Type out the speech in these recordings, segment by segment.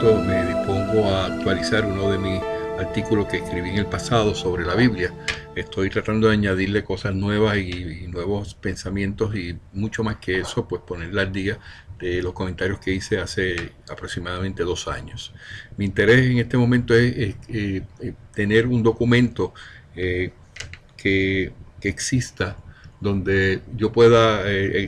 momento me dispongo a actualizar uno de mis artículos que escribí en el pasado sobre la Biblia. Estoy tratando de añadirle cosas nuevas y nuevos pensamientos y mucho más que eso, pues ponerla al día de los comentarios que hice hace aproximadamente 2 años. Mi interés en este momento es tener un documento que exista donde yo pueda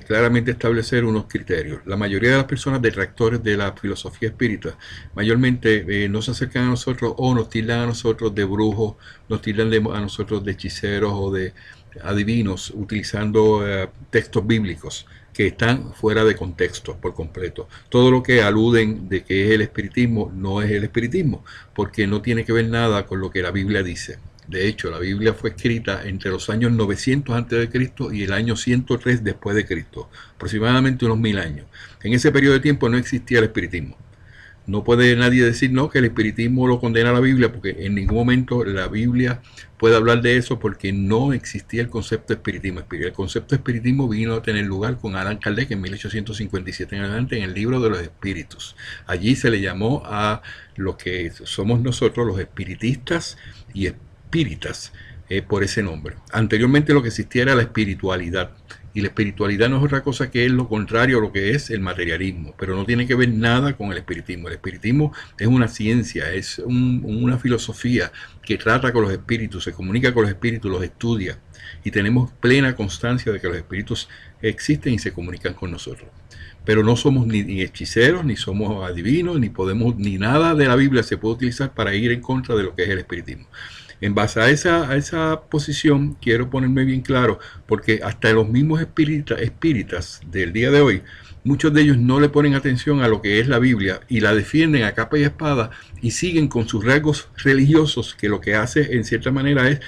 claramente establecer unos criterios. La mayoría de las personas detractores de la filosofía espírita mayormente no se acercan a nosotros o nos tildan a nosotros de brujos, nos tildan a nosotros de hechiceros o de adivinos utilizando textos bíblicos que están fuera de contexto por completo. Todo lo que aluden de que es el espiritismo no es el espiritismo, porque no tiene que ver nada con lo que la Biblia dice. De hecho, la Biblia fue escrita entre los años 900 a.C. y el año 103 después de Cristo, aproximadamente unos 1000 años. En ese periodo de tiempo no existía el espiritismo. No puede nadie decir no que el espiritismo lo condena a la Biblia, porque en ningún momento la Biblia puede hablar de eso, porque no existía el concepto de espiritismo. El concepto de espiritismo vino a tener lugar con Allan Kardec en 1857 en adelante en el libro de los espíritus. Allí se le llamó a lo que somos nosotros los espiritistas y espíritas por ese nombre. Anteriormente lo que existía era la espiritualidad. Y la espiritualidad no es otra cosa que es lo contrario a lo que es el materialismo, pero no tiene que ver nada con el espiritismo. El espiritismo es una ciencia, es una filosofía que trata con los espíritus, se comunica con los espíritus, los estudia, y tenemos plena constancia de que los espíritus existen y se comunican con nosotros. Pero no somos ni hechiceros, ni somos adivinos, ni nada de la Biblia se puede utilizar para ir en contra de lo que es el espiritismo. En base a esa posición quiero ponerme bien claro, porque hasta los mismos espíritas del día de hoy, muchos de ellos no le ponen atención a lo que es la Biblia y la defienden a capa y espada y siguen con sus rasgos religiosos, que lo que hace en cierta manera es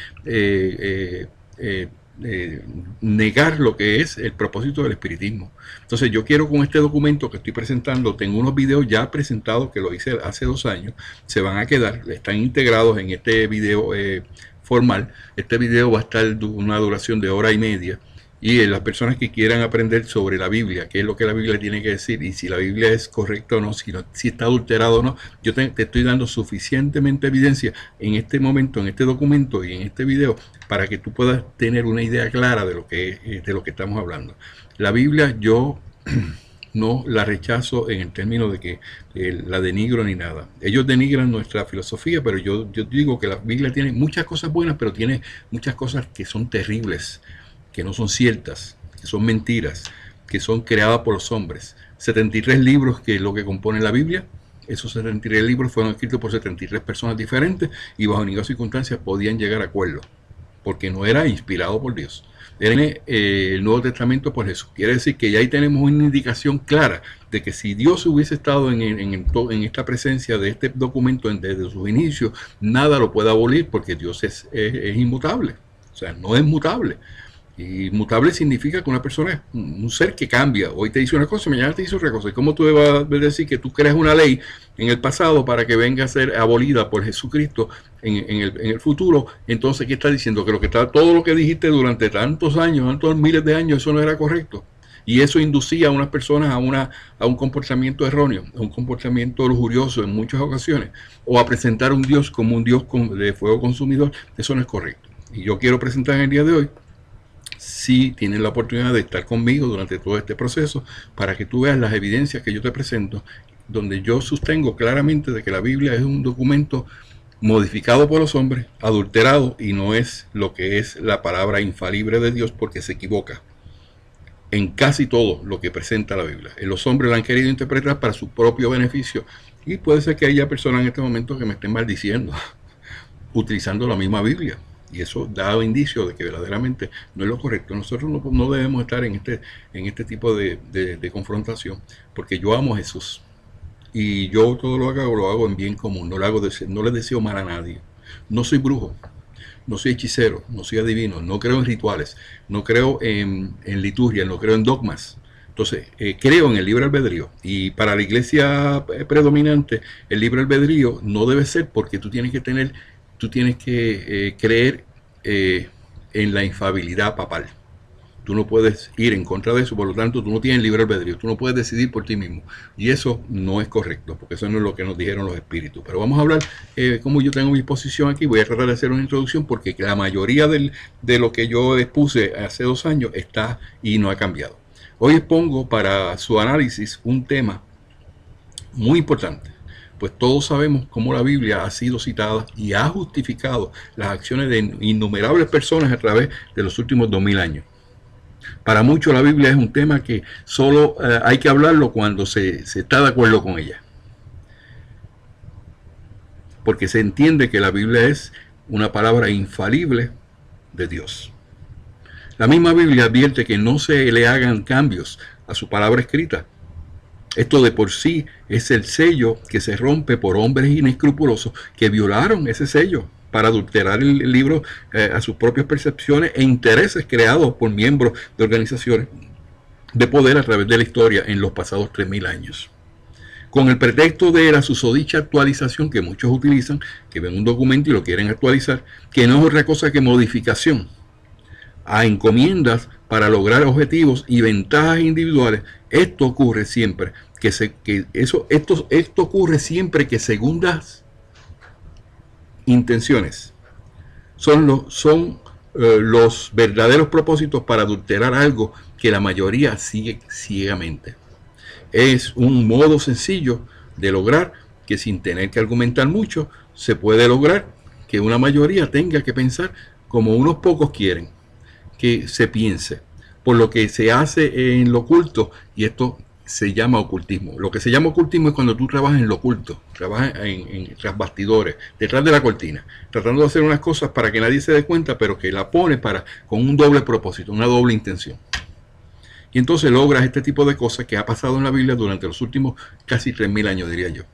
negar lo que es el propósito del espiritismo. Entonces yo quiero, con este documento que estoy presentando, tengo unos videos ya presentados que lo hice hace 2 años, se van a quedar, están integrados en este video formal. Este video va a estar una duración de 1 hora y media, y las personas que quieran aprender sobre la Biblia, qué es lo que la Biblia tiene que decir y si la Biblia es correcta o no, si está adulterado o no, yo te estoy dando suficientemente evidencia en este momento, en este documento y en este video, para que tú puedas tener una idea clara de lo que estamos hablando. La Biblia yo no la rechazo en el término de que la denigro ni nada. Ellos denigran nuestra filosofía, pero yo digo que la Biblia tiene muchas cosas buenas, pero tiene muchas cosas que son terribles, que no son ciertas, que son mentiras, que son creadas por los hombres. 73 libros, que es lo que compone la Biblia, esos 73 libros fueron escritos por 73 personas diferentes y bajo ninguna circunstancia podían llegar a acuerdo, porque no era inspirado por Dios. Era el Nuevo Testamento por Jesús. Quiere decir que ya ahí tenemos una indicación clara de que si Dios hubiese estado en esta presencia de este documento desde sus inicios, nada lo puede abolir, porque Dios es inmutable, o sea, no es mutable. Y mutable significa que una persona es un ser que cambia. Hoy te dice una cosa, mañana te dice otra cosa. ¿Y cómo tú vas a decir que tú creas una ley en el pasado para que venga a ser abolida por Jesucristo en el futuro? Entonces, ¿qué está diciendo? Que todo lo que dijiste durante tantos años, tantos miles de años, eso no era correcto. Y eso inducía a unas personas a un comportamiento erróneo, a un comportamiento lujurioso en muchas ocasiones, o a presentar a un Dios como un Dios de fuego consumidor. Eso no es correcto. Y yo quiero presentar en el día de hoy, si tienes la oportunidad de estar conmigo durante todo este proceso, para que tú veas las evidencias que yo te presento, donde yo sostengo claramente de que la Biblia es un documento modificado por los hombres, adulterado, y no es lo que es la palabra infalible de Dios, porque se equivoca en casi todo lo que presenta la Biblia. Los hombres la han querido interpretar para su propio beneficio, y puede ser que haya personas en este momento que me estén maldiciendo utilizando la misma Biblia. Y eso da indicio de que verdaderamente no es lo correcto. Nosotros no debemos estar en este tipo de confrontación, porque yo amo a Jesús. Y yo todo lo hago en bien común. No le deseo mal a nadie. No soy brujo, no soy hechicero, no soy adivino, no creo en rituales, no creo en liturgia, no creo en dogmas. Entonces, creo en el libre albedrío. Y para la iglesia predominante, el libre albedrío no debe ser, porque tú tienes que creer en la infalibilidad papal. Tú no puedes ir en contra de eso, por lo tanto tú no tienes libre albedrío, tú no puedes decidir por ti mismo. Y eso no es correcto, porque eso no es lo que nos dijeron los espíritus. Pero vamos a hablar, como yo tengo mi posición aquí, voy a tratar de hacer una introducción, porque la mayoría de lo que yo expuse hace 2 años está y no ha cambiado. Hoy expongo para su análisis un tema muy importante, pues todos sabemos cómo la Biblia ha sido citada y ha justificado las acciones de innumerables personas a través de los últimos 2000 años. Para muchos la Biblia es un tema que solo hay que hablarlo cuando se está de acuerdo con ella, porque se entiende que la Biblia es una palabra infalible de Dios. La misma Biblia advierte que no se le hagan cambios a su palabra escrita. Esto de por sí es el sello que se rompe por hombres inescrupulosos que violaron ese sello para adulterar el libro a sus propias percepciones e intereses creados por miembros de organizaciones de poder a través de la historia en los pasados 3000 años. Con el pretexto de la susodicha actualización que muchos utilizan, que ven un documento y lo quieren actualizar, que no es otra cosa que modificación a encomiendas para lograr objetivos y ventajas individuales. Esto ocurre siempre esto ocurre siempre que segundas intenciones son los verdaderos propósitos para adulterar algo que la mayoría sigue ciegamente. Es un modo sencillo de lograr que, sin tener que argumentar mucho, se puede lograr que una mayoría tenga que pensar como unos pocos quieren que se piense, por lo que se hace en lo oculto, y esto se llama ocultismo. Lo que se llama ocultismo es cuando tú trabajas en lo oculto, trabajas tras bastidores, detrás de la cortina, tratando de hacer unas cosas para que nadie se dé cuenta, pero que la pones con un doble propósito, una doble intención. Y entonces logras este tipo de cosas que ha pasado en la Biblia durante los últimos casi 3000 años, diría yo.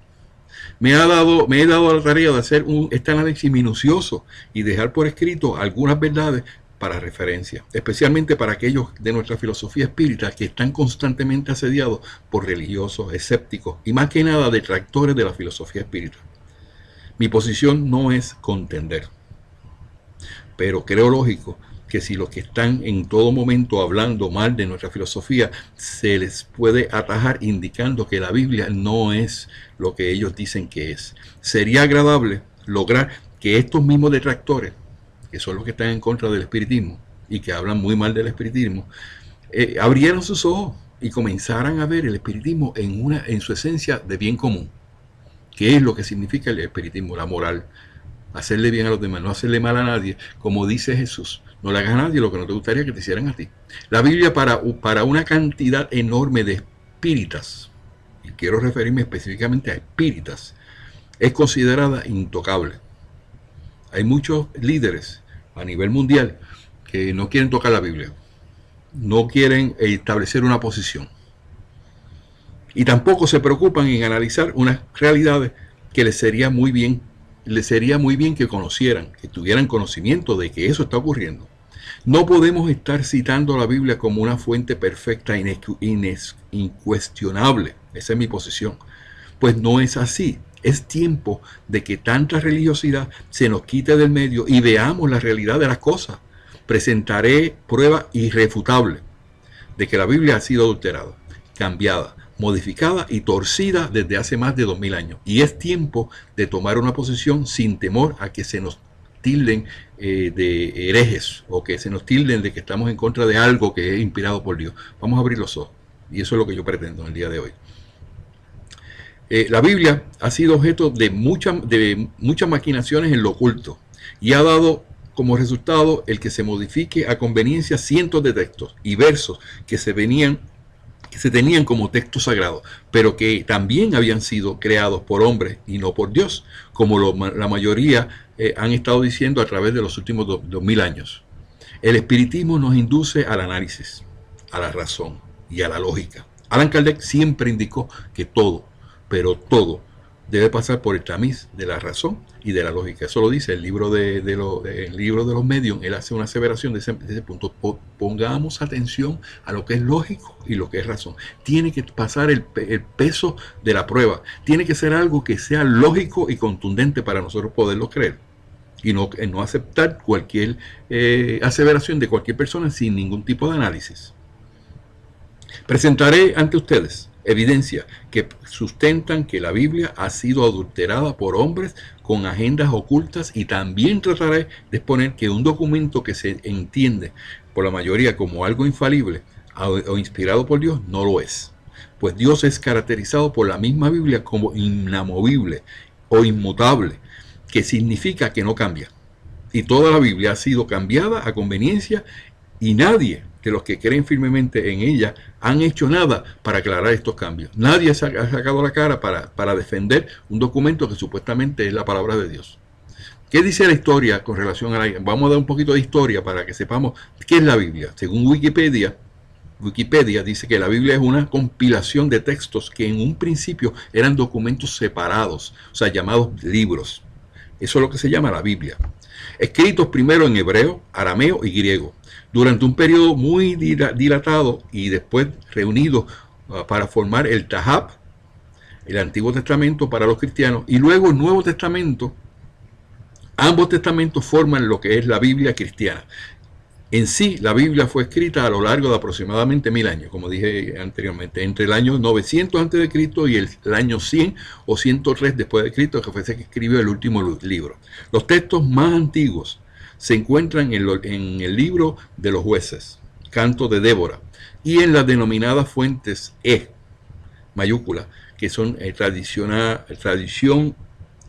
Me he dado la tarea de hacer este análisis minucioso y dejar por escrito algunas verdades para referencia, especialmente para aquellos de nuestra filosofía espírita que están constantemente asediados por religiosos, escépticos y más que nada detractores de la filosofía espírita. Mi posición no es contender, pero creo lógico que si los que están en todo momento hablando mal de nuestra filosofía, se les puede atajar indicando que la Biblia no es lo que ellos dicen que es. Sería agradable lograr que estos mismos detractores, que son los que están en contra del espiritismo y que hablan muy mal del espiritismo, abrieran sus ojos y comenzaran a ver el espiritismo en su esencia de bien común. ¿Qué es lo que significa el espiritismo? La moral. Hacerle bien a los demás, no hacerle mal a nadie, como dice Jesús. No le hagas a nadie lo que no te gustaría que te hicieran a ti. La Biblia para una cantidad enorme de espíritas, y quiero referirme específicamente a espíritas, es considerada intocable. Hay muchos líderes a nivel mundial que no quieren tocar la Biblia, no quieren establecer una posición y tampoco se preocupan en analizar unas realidades que les sería muy bien que conocieran, que tuvieran conocimiento de que eso está ocurriendo. No podemos estar citando la Biblia como una fuente perfecta, incuestionable. Esa es mi posición. Pues no es así. Es tiempo de que tanta religiosidad se nos quite del medio y veamos la realidad de las cosas. Presentaré pruebas irrefutables de que la Biblia ha sido adulterada, cambiada, modificada y torcida desde hace más de 2000 años. Y es tiempo de tomar una posición sin temor a que se nos tilden de herejes o que se nos tilden de que estamos en contra de algo que es inspirado por Dios. Vamos a abrir los ojos. Y eso es lo que yo pretendo en el día de hoy. La Biblia ha sido objeto de muchas maquinaciones en lo oculto y ha dado como resultado el que se modifique a conveniencia cientos de textos y versos que se tenían como textos sagrados, pero que también habían sido creados por hombres y no por Dios, como la mayoría han estado diciendo a través de los últimos 2000 años. El espiritismo nos induce al análisis, a la razón y a la lógica. Allan Kardec siempre indicó que todo, pero todo, debe pasar por el tamiz de la razón y de la lógica. Eso lo dice el libro de los medios. Él hace una aseveración de ese punto. Pongamos atención a lo que es lógico y lo que es razón. Tiene que pasar el peso de la prueba. Tiene que ser algo que sea lógico y contundente para nosotros poderlo creer. y no aceptar cualquier aseveración de cualquier persona sin ningún tipo de análisis. Presentaré ante ustedes evidencia que sustentan que la Biblia ha sido adulterada por hombres con agendas ocultas, y también trataré de exponer que un documento que se entiende por la mayoría como algo infalible o inspirado por Dios no lo es, pues Dios es caracterizado por la misma Biblia como inamovible o inmutable, que significa que no cambia, y toda la Biblia ha sido cambiada a conveniencia, y nadie de los que creen firmemente en ella han hecho nada para aclarar estos cambios. Nadie ha sacado la cara para defender un documento que supuestamente es la palabra de Dios. ¿Qué dice la historia con relación a la... Vamos a dar un poquito de historia para que sepamos qué es la Biblia. Según Wikipedia dice que la Biblia es una compilación de textos que en un principio eran documentos separados, o sea, llamados libros. Eso es lo que se llama la Biblia. Escritos primero en hebreo, arameo y griego, durante un periodo muy dilatado, y después reunidos para formar el Tanaj, el Antiguo Testamento para los cristianos, y luego el Nuevo Testamento. Ambos testamentos forman lo que es la Biblia cristiana. En sí, la Biblia fue escrita a lo largo de aproximadamente 1000 años, como dije anteriormente, entre el año 900 a.C. y el año 100 o 103 después de Cristo, que fue ese que escribió el último libro. Los textos más antiguos se encuentran en el libro de los jueces, Canto de Débora, y en las denominadas fuentes mayúscula, que son tradición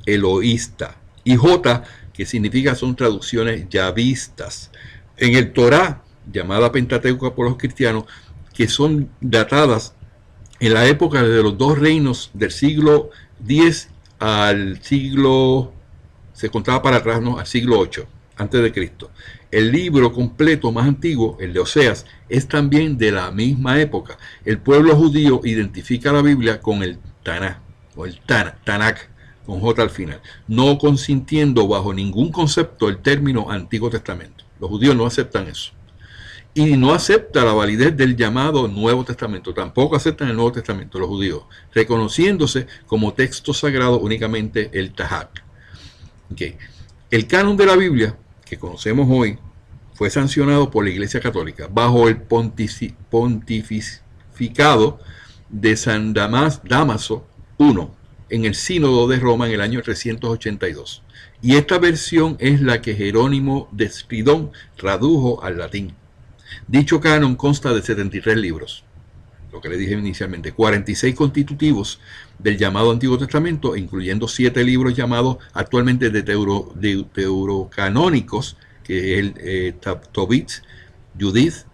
eloísta, y J, que significa son traducciones yavistas. En el Torá, llamada Pentateuco por los cristianos, que son datadas en la época de los dos reinos del siglo X al siglo, se contaba para atrás, ¿no?, al siglo 8 antes de Cristo. El libro completo más antiguo, el de Oseas, es también de la misma época. El pueblo judío identifica la Biblia con el Tanaj, o el Tanaj, con J al final, no consintiendo bajo ningún concepto el término Antiguo Testamento. Los judíos no aceptan eso. Y no acepta la validez del llamado Nuevo Testamento. Tampoco aceptan el Nuevo Testamento los judíos, reconociéndose como texto sagrado únicamente el Tanaj. Okay. El canon de la Biblia que conocemos hoy fue sancionado por la Iglesia Católica bajo el pontificado de San Dámaso I en el Sínodo de Roma en el año 382. Y esta versión es la que Jerónimo de Stridón tradujo al latín. Dicho canon consta de 73 libros, lo que le dije inicialmente, 46 constitutivos del llamado Antiguo Testamento, incluyendo 7 libros llamados actualmente deuterocanónicos, que es el Tobit, Judith,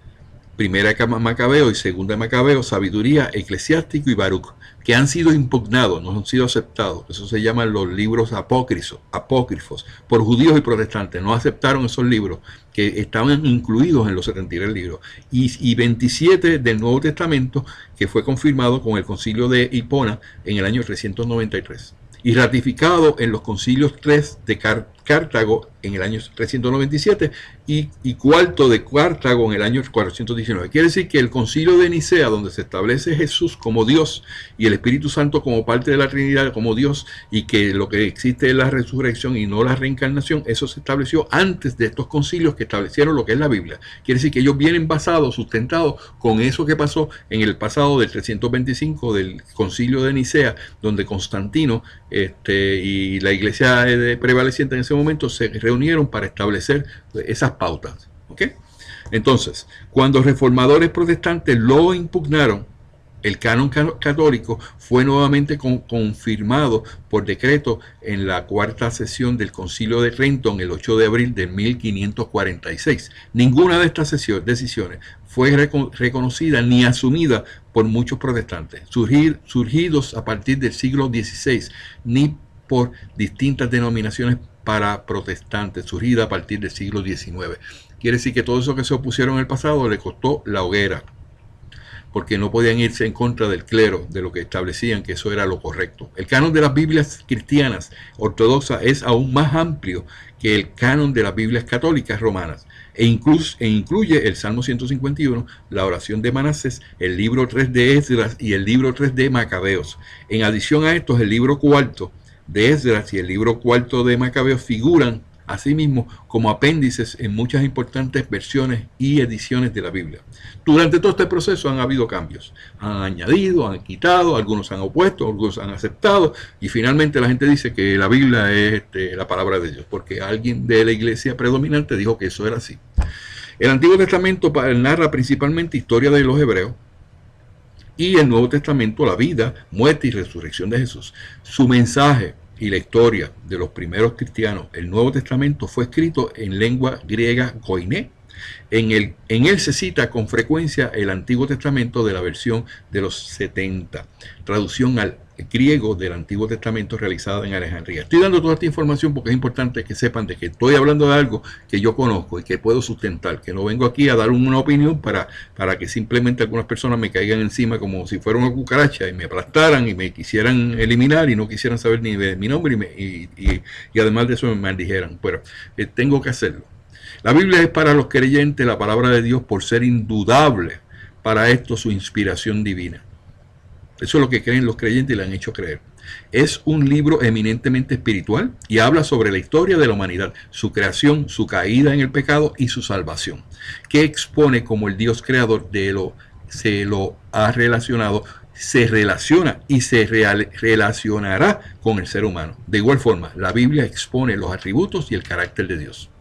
Primera Macabeo y Segunda Macabeo, Sabiduría, Eclesiástico y Baruch, que han sido impugnados, no han sido aceptados. Eso se llaman los libros apócrifos por judíos y protestantes. No aceptaron esos libros que estaban incluidos en los 73 libros. Y 27 del Nuevo Testamento, que fue confirmado con el concilio de Hipona en el año 393. Y ratificado en los concilios 3 de Cartago en el año 397 y cuarto de Cartago en el año 419. Quiere decir que el concilio de Nicea, donde se establece Jesús como Dios y el Espíritu Santo como parte de la Trinidad como Dios, y que lo que existe es la resurrección y no la reencarnación, eso se estableció antes de estos concilios que establecieron lo que es la Biblia. Quiere decir que ellos vienen basados, sustentados con eso que pasó en el pasado del 325 del concilio de Nicea, donde Constantino y la iglesia prevaleciente en ese momento se reunieron para establecer esas pautas. ¿Okay? Entonces, cuando reformadores protestantes lo impugnaron, el canon católico fue nuevamente confirmado por decreto en la cuarta sesión del Concilio de Trenton el 8 de abril de 1546. Ninguna de estas decisiones fue reconocida ni asumida por muchos protestantes, surgidos a partir del siglo XVI, ni por distintas denominaciones para protestantes, surgida a partir del siglo XIX. Quiere decir que todo eso que se opusieron en el pasado le costó la hoguera, porque no podían irse en contra del clero, de lo que establecían que eso era lo correcto. El canon de las Biblias cristianas ortodoxas es aún más amplio que el canon de las Biblias católicas romanas, e incluye el Salmo 151, la oración de Manasés, el libro 3 de Esdras y el libro 3 de Macabeos. En adición a estos, el libro cuarto de Esdras y el libro cuarto de Macabeos figuran asimismo como apéndices en muchas importantes versiones y ediciones de la Biblia. Durante todo este proceso han habido cambios, han añadido, han quitado, algunos han opuesto, algunos han aceptado, y finalmente la gente dice que la Biblia es la palabra de Dios, porque alguien de la iglesia predominante dijo que eso era así. El Antiguo Testamento narra principalmente historia de los hebreos, y el Nuevo Testamento la vida, muerte y resurrección de Jesús. Su mensaje y la historia de los primeros cristianos, el Nuevo Testamento fue escrito en lengua griega koiné. En él se cita con frecuencia el Antiguo Testamento de la versión de los 70, traducción al griego del Antiguo Testamento realizada en Alejandría. Estoy dando toda esta información porque es importante que sepan de que estoy hablando de algo que yo conozco y que puedo sustentar, que no vengo aquí a dar una opinión para que simplemente algunas personas me caigan encima como si fuera una cucaracha y me aplastaran y me quisieran eliminar y no quisieran saber ni de mi nombre y además de eso me maldijeran. Pero tengo que hacerlo. La Biblia es para los creyentes la palabra de Dios por ser indudable para esto su inspiración divina. Eso es lo que creen los creyentes y le han hecho creer. Es un libro eminentemente espiritual y habla sobre la historia de la humanidad, su creación, su caída en el pecado y su salvación, que expone cómo el Dios creador se relaciona y se relacionará con el ser humano. De igual forma, la Biblia expone los atributos y el carácter de Dios.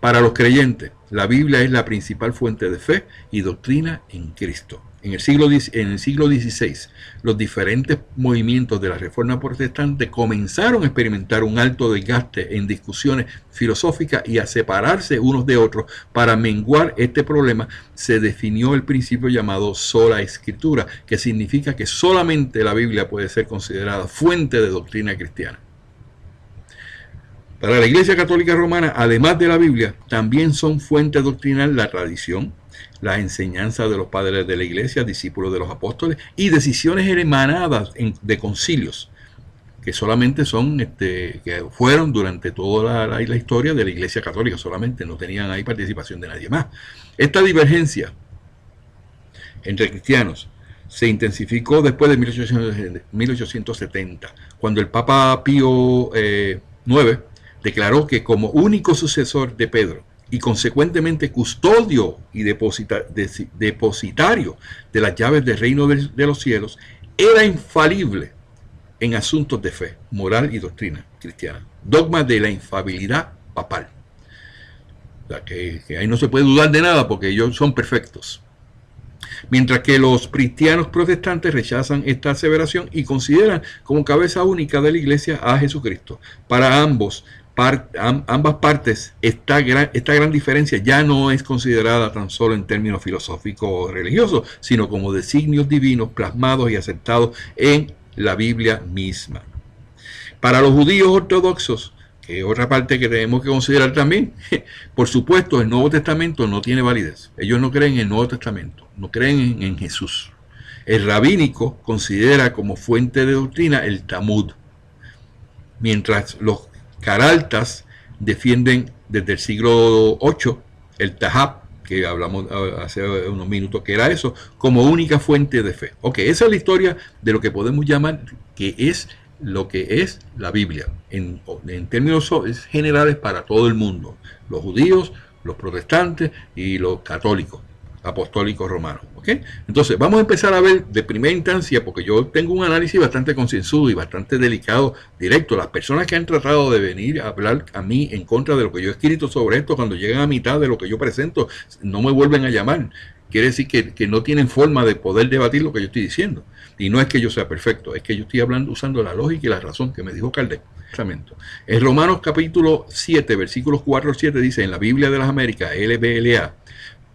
Para los creyentes, la Biblia es la principal fuente de fe y doctrina en Cristo. En el siglo XVI, los diferentes movimientos de la Reforma Protestante comenzaron a experimentar un alto desgaste en discusiones filosóficas y a separarse unos de otros. Para menguar este problema, se definió el principio llamado sola escritura, que significa que solamente la Biblia puede ser considerada fuente de doctrina cristiana. Para la Iglesia Católica Romana, además de la Biblia, también son fuente doctrinal la tradición, la enseñanza de los padres de la Iglesia, discípulos de los apóstoles, y decisiones emanadas de concilios, que solamente que fueron durante toda la historia de la Iglesia Católica, solamente no tenían ahí participación de nadie más. Esta divergencia entre cristianos se intensificó después de 1870, cuando el Papa Pío IX declaró que como único sucesor de Pedro y consecuentemente custodio y depositario de las llaves del reino de los cielos, era infalible en asuntos de fe, moral y doctrina cristiana. Dogma de la infalibilidad papal. O sea, que ahí no se puede dudar de nada porque ellos son perfectos. Mientras que los cristianos protestantes rechazan esta aseveración y consideran como cabeza única de la iglesia a Jesucristo. Para ambas partes, esta gran diferencia ya no es considerada tan solo en términos filosóficos o religiosos, sino como designios divinos plasmados y aceptados en la Biblia misma. Para los judíos ortodoxos, que es otra parte que tenemos que considerar también, por supuesto, el Nuevo Testamento no tiene validez. Ellos no creen en el Nuevo Testamento, no creen en Jesús. El rabínico considera como fuente de doctrina el Talmud, mientras los Caraltas defienden desde el siglo VIII el Tahab, que hablamos hace unos minutos que era eso, como única fuente de fe. Ok, esa es la historia de lo que podemos llamar que es lo que es la Biblia, en términos generales para todo el mundo, los judíos, los protestantes y los católicos, apostólicos romanos. ¿Okay? Entonces, vamos a empezar a ver de primera instancia, porque yo tengo un análisis bastante concienzudo y bastante delicado, directo. Las personas que han tratado de venir a hablar a mí en contra de lo que yo he escrito sobre esto, cuando llegan a mitad de lo que yo presento, no me vuelven a llamar. Quiere decir que no tienen forma de poder debatir lo que yo estoy diciendo. Y no es que yo sea perfecto, es que yo estoy hablando usando la lógica y la razón que me dijo Kardec. En Romanos capítulo 7, versículos 4 al 7 dice, en la Biblia de las Américas, LBLA,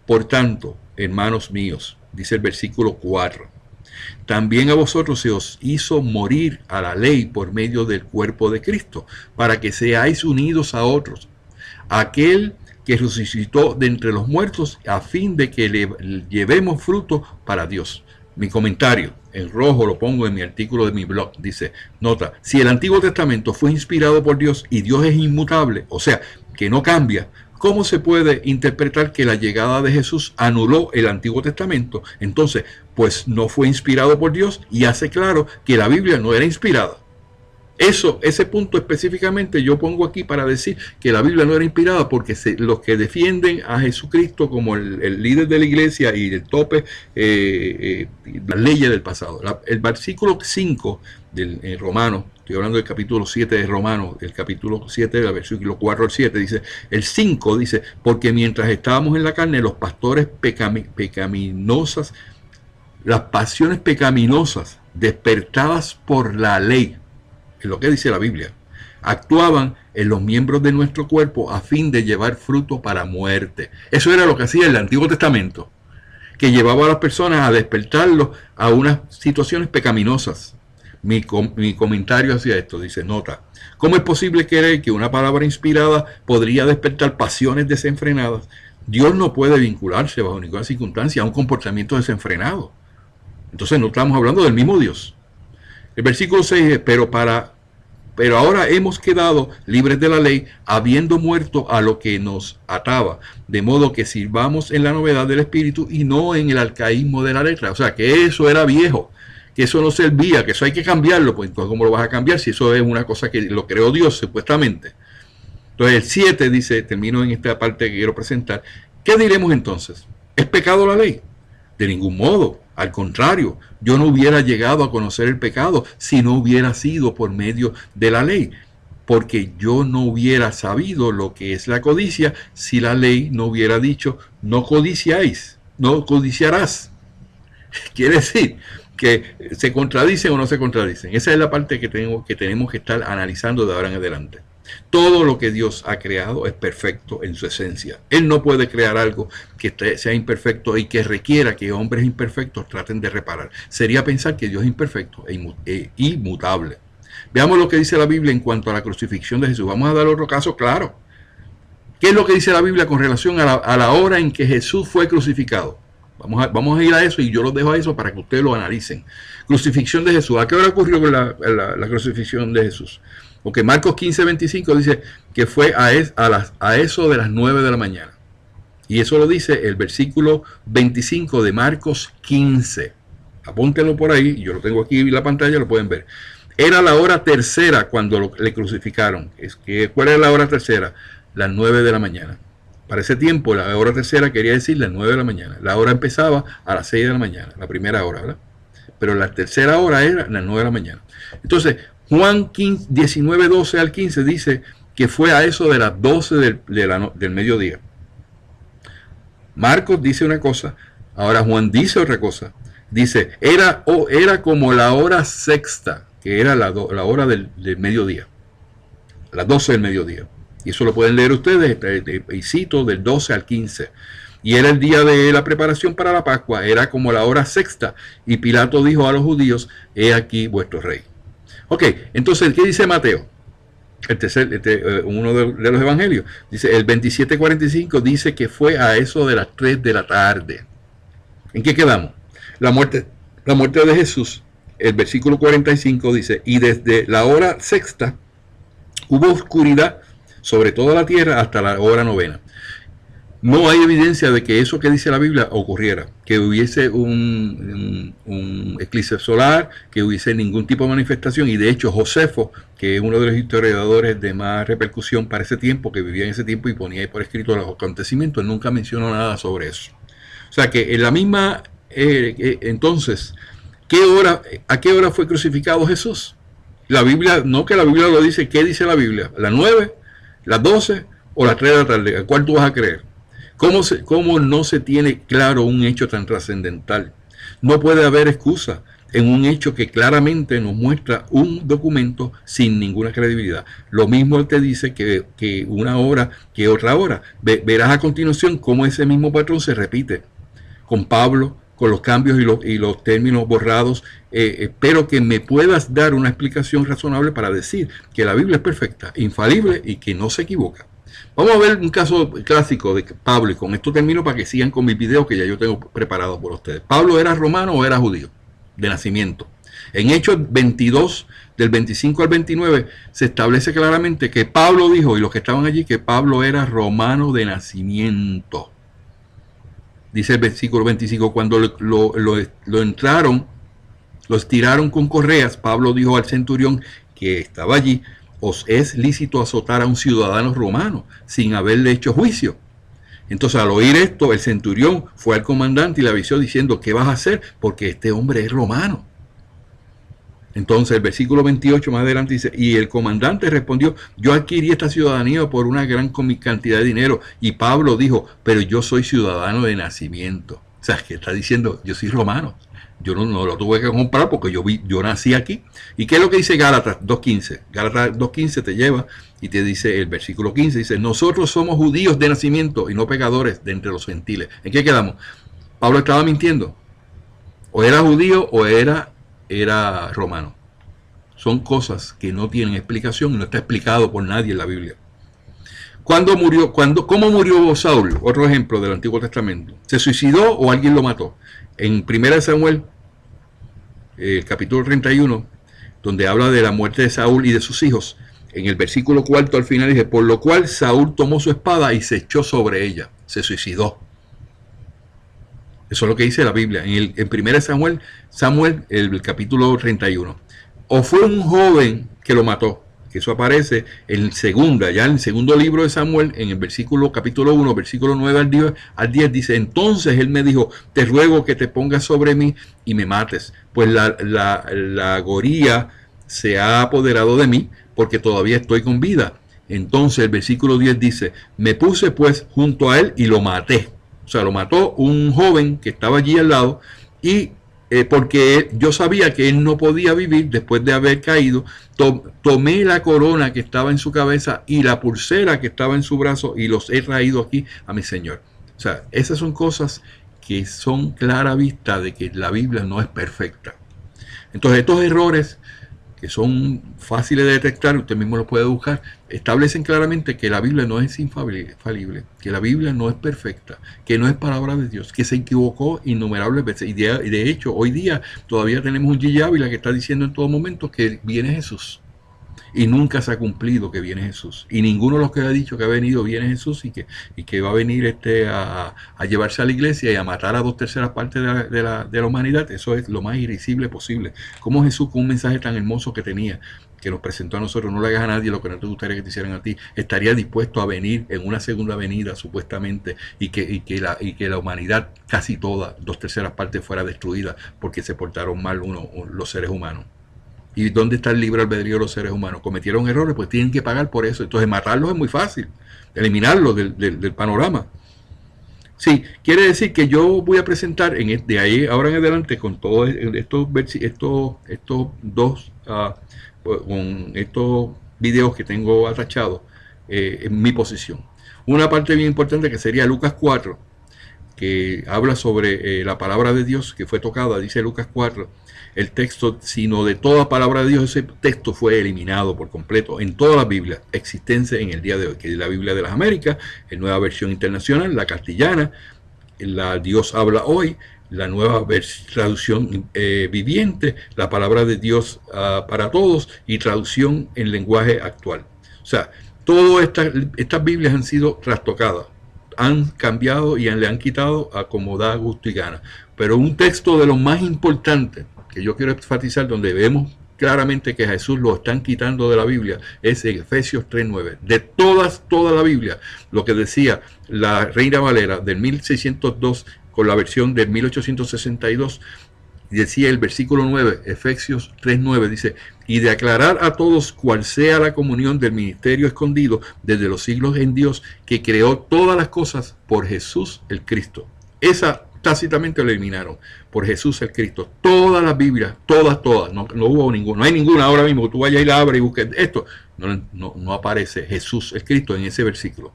por tanto, hermanos míos, dice el versículo 4, también a vosotros se os hizo morir a la ley por medio del cuerpo de Cristo, para que seáis unidos a otros. Aquel que resucitó de entre los muertos, a fin de que le llevemos fruto para Dios. Mi comentario, en rojo lo pongo en mi artículo de mi blog, dice, nota, si el Antiguo Testamento fue inspirado por Dios y Dios es inmutable, o sea, que no cambia, ¿cómo se puede interpretar que la llegada de Jesús anuló el Antiguo Testamento? Entonces, pues no fue inspirado por Dios y hace claro que la Biblia no era inspirada. Ese punto específicamente yo pongo aquí para decir que la Biblia no era inspirada, porque los que defienden a Jesucristo como el líder de la iglesia y el tope, las leyes del pasado. El versículo 5 del Romano, estoy hablando del capítulo 7 de Romano, el capítulo 7 del versículo 4 al 7, dice, el 5 dice, porque mientras estábamos en la carne, los pastores pecaminosas, las pasiones pecaminosas despertadas por la ley, es lo que dice la Biblia, actuaban en los miembros de nuestro cuerpo a fin de llevar fruto para muerte. Eso era lo que hacía el Antiguo Testamento, que llevaba a las personas a despertarlos a unas situaciones pecaminosas. Mi comentario hacia esto dice, nota, ¿cómo es posible creer que una palabra inspirada podría despertar pasiones desenfrenadas? Dios no puede vincularse bajo ninguna circunstancia a un comportamiento desenfrenado. Entonces no estamos hablando del mismo Dios. El versículo 6 es, pero ahora hemos quedado libres de la ley, habiendo muerto a lo que nos ataba, de modo que sirvamos en la novedad del Espíritu y no en el arcaísmo de la letra. O sea, que eso era viejo, que eso no servía, que eso hay que cambiarlo. Pues entonces, ¿cómo lo vas a cambiar si eso es una cosa que lo creó Dios, supuestamente? Entonces el 7 dice, termino en esta parte que quiero presentar, ¿qué diremos entonces? ¿Es pecado la ley? De ningún modo. Al contrario, yo no hubiera llegado a conocer el pecado si no hubiera sido por medio de la ley, porque yo no hubiera sabido lo que es la codicia si la ley no hubiera dicho, no codiciáis, no codiciarás. Quiere decir que se contradicen o no se contradicen. Esa es la parte que tenemos que estar analizando de ahora en adelante. Todo lo que Dios ha creado es perfecto en su esencia. Él no puede crear algo que sea imperfecto y que requiera que hombres imperfectos traten de reparar. Sería pensar que Dios es imperfecto e inmutable. Veamos lo que dice la Biblia en cuanto a la crucifixión de Jesús. Vamos a dar otro caso claro. ¿Qué es lo que dice la Biblia con relación a la hora en que Jesús fue crucificado? Vamos a ir a eso y yo los dejo a eso para que ustedes lo analicen. Crucifixión de Jesús. ¿A qué hora ocurrió la crucifixión de Jesús? Porque Marcos 15:25 dice que fue a eso de las 9 de la mañana. Y eso lo dice el versículo 25 de Marcos 15. Apúntenlo por ahí, yo lo tengo aquí en la pantalla, lo pueden ver. Era la hora tercera cuando le crucificaron. ¿Cuál era la hora tercera? Las 9 de la mañana. Para ese tiempo, la hora tercera quería decir las 9 de la mañana. La hora empezaba a las 6 de la mañana, la primera hora, ¿verdad? Pero la tercera hora era las 9 de la mañana. Entonces, Juan 19, 12 al 15 dice que fue a eso de las 12 del mediodía. Marcos dice una cosa, ahora Juan dice otra cosa. Dice, era como la hora sexta, que era la hora del mediodía. Las 12 del mediodía. Y eso lo pueden leer ustedes, y cito del 12 al 15. Y era el día de la preparación para la Pascua, era como la hora sexta. Y Pilato dijo a los judíos, he aquí vuestro rey. Ok, entonces, ¿qué dice Mateo? Uno de los evangelios. Dice, el 27:45 dice que fue a eso de las 3 de la tarde. ¿En qué quedamos? La muerte de Jesús, el versículo 45 dice, y desde la hora sexta hubo oscuridad sobre toda la tierra hasta la hora novena. No hay evidencia de que eso que dice la Biblia ocurriera, que hubiese un eclipse solar, que hubiese ningún tipo de manifestación. Y de hecho Josefo, que es uno de los historiadores de más repercusión para ese tiempo, que vivía en ese tiempo y ponía ahí por escrito los acontecimientos, nunca mencionó nada sobre eso. O sea que en la misma, entonces, ¿a qué hora fue crucificado Jesús? La Biblia, no que la Biblia lo dice, ¿qué dice la Biblia? ¿Las 9, las 12 o las 3 de la tarde? ¿A cuál tú vas a creer? ¿Cómo no se tiene claro un hecho tan trascendental? No puede haber excusa en un hecho que claramente nos muestra un documento sin ninguna credibilidad. Lo mismo te dice que una hora que otra hora. Verás a continuación cómo ese mismo patrón se repite con Pablo, con los cambios y los términos borrados. Espero que me puedas dar una explicación razonable para decir que la Biblia es perfecta, infalible y que no se equivoca. Vamos a ver un caso clásico de Pablo, y con esto termino para que sigan con mis videos que ya yo tengo preparados por ustedes. ¿Pablo era romano o era judío de nacimiento? En Hechos 22, del 25 al 29, se establece claramente que Pablo dijo, y los que estaban allí, que Pablo era romano de nacimiento. Dice el versículo 25, cuando lo entraron, los tiraron con correas, Pablo dijo al centurión que estaba allí, os es lícito azotar a un ciudadano romano sin haberle hecho juicio. Entonces, al oír esto, el centurión fue al comandante y le avisó diciendo, ¿qué vas a hacer? Porque este hombre es romano. Entonces, el versículo 28 más adelante dice, y el comandante respondió, yo adquirí esta ciudadanía por una gran cantidad de dinero. Y Pablo dijo, pero yo soy ciudadano de nacimiento. O sea, que está diciendo, yo soy romano. Yo no lo tuve que comprar porque yo nací aquí. ¿Y qué es lo que dice Gálatas 2.15? Gálatas 2.15 te lleva y te dice el versículo 15, dice, nosotros somos judíos de nacimiento y no pecadores de entre los gentiles. ¿En qué quedamos? Pablo estaba mintiendo. O era judío o era romano. Son cosas que no tienen explicación y no está explicado por nadie en la Biblia. ¿Cómo murió Saúl? Otro ejemplo del Antiguo Testamento. ¿Se suicidó o alguien lo mató? En 1 Samuel, capítulo 31, donde habla de la muerte de Saúl y de sus hijos, en el versículo 4 al final dice, por lo cual Saúl tomó su espada y se echó sobre ella, se suicidó. Eso es lo que dice la Biblia, en 1 Samuel, el capítulo 31. O fue un joven que lo mató, que eso aparece en el segundo libro de Samuel, en el capítulo 1, versículo 9 al 10, dice, entonces él me dijo, te ruego que te pongas sobre mí y me mates, pues la goría se ha apoderado de mí, porque todavía estoy con vida. Entonces el versículo 10 dice, me puse pues junto a él y lo maté. O sea, lo mató un joven que estaba allí al lado y porque yo sabía que él no podía vivir después de haber caído, tomé la corona que estaba en su cabeza y la pulsera que estaba en su brazo y los he traído aquí a mi Señor. O sea, esas son cosas que son clara vista de que la Biblia no es perfecta. Entonces, estos errores que son fáciles de detectar, usted mismo lo puede buscar, establecen claramente que la Biblia no es infalible, que la Biblia no es perfecta, que no es palabra de Dios, que se equivocó innumerables veces. Y de hecho, hoy día todavía tenemos un G. Ávila que está diciendo en todo momento que viene Jesús. Y nunca se ha cumplido que viene Jesús. Y ninguno de los que ha dicho que ha venido viene Jesús y que va a venir a llevarse a la iglesia y a matar a 2/3 partes de la humanidad. Eso es lo más irrisible posible. Como Jesús, con un mensaje tan hermoso que tenía, que nos presentó a nosotros, no le hagas a nadie lo que no te gustaría que te hicieran a ti, estaría dispuesto a venir en una segunda venida, supuestamente, y que la humanidad casi toda, 2/3 partes, fuera destruida porque se portaron mal los seres humanos. ¿Y dónde está el libre albedrío de los seres humanos? Cometieron errores, pues tienen que pagar por eso. Entonces matarlos es muy fácil, eliminarlos del panorama. Sí, quiere decir que yo voy a presentar de ahí ahora en adelante con todos estos videos que tengo atachados en mi posición. Una parte bien importante que sería Lucas 4, que habla sobre la palabra de Dios que fue tocada, dice Lucas 4, el texto, sino de toda palabra de Dios, ese texto fue eliminado por completo en toda la Biblia existente en el día de hoy, que es la Biblia de las Américas, la Nueva Versión Internacional, la castellana, la Dios habla hoy, la nueva traducción viviente, la palabra de Dios para todos y traducción en lenguaje actual. O sea, todas estas Biblias han sido trastocadas, han cambiado y le han quitado a como da gusto y gana. Pero un texto de los más importantes que yo quiero enfatizar, donde vemos claramente que a Jesús lo están quitando de la Biblia, es en Efesios 3:9. De toda la Biblia, lo que decía la Reina Valera del 1602 con la versión del 1862, decía el versículo 9, Efesios 3:9, dice, y de aclarar a todos cuál sea la comunión del ministerio escondido desde los siglos en Dios, que creó todas las cosas por Jesús el Cristo. Esa tácitamente lo eliminaron, por Jesús el Cristo. Todas las Biblias, todas, no hubo ninguna, no hay ninguna ahora mismo que tú vayas y la abres y busques esto, no aparece Jesús el Cristo en ese versículo.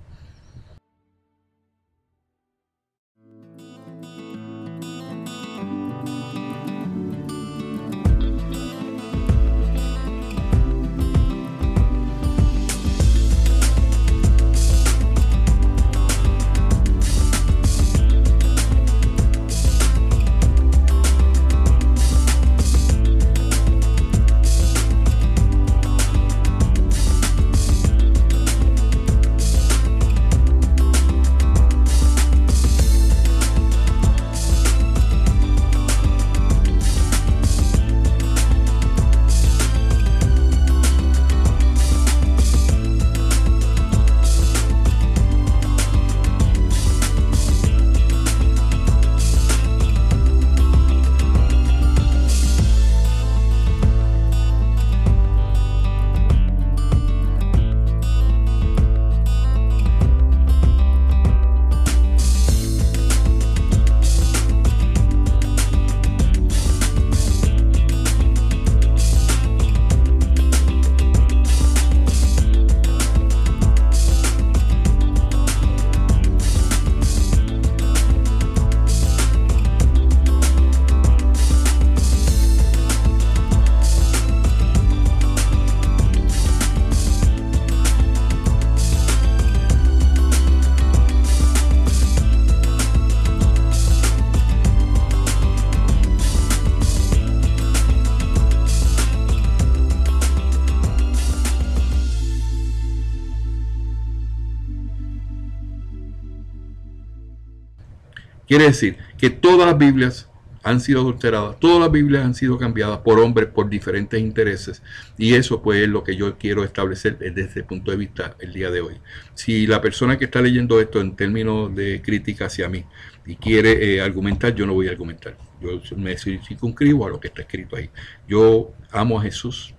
Quiere decir que todas las Biblias han sido adulteradas, todas las Biblias han sido cambiadas por hombres por diferentes intereses, y eso pues es lo que yo quiero establecer desde ese punto de vista el día de hoy. Si la persona que está leyendo esto en términos de crítica hacia mí y quiere argumentar, yo no voy a argumentar. Yo me circunscribo a lo que está escrito ahí. Yo amo a Jesús,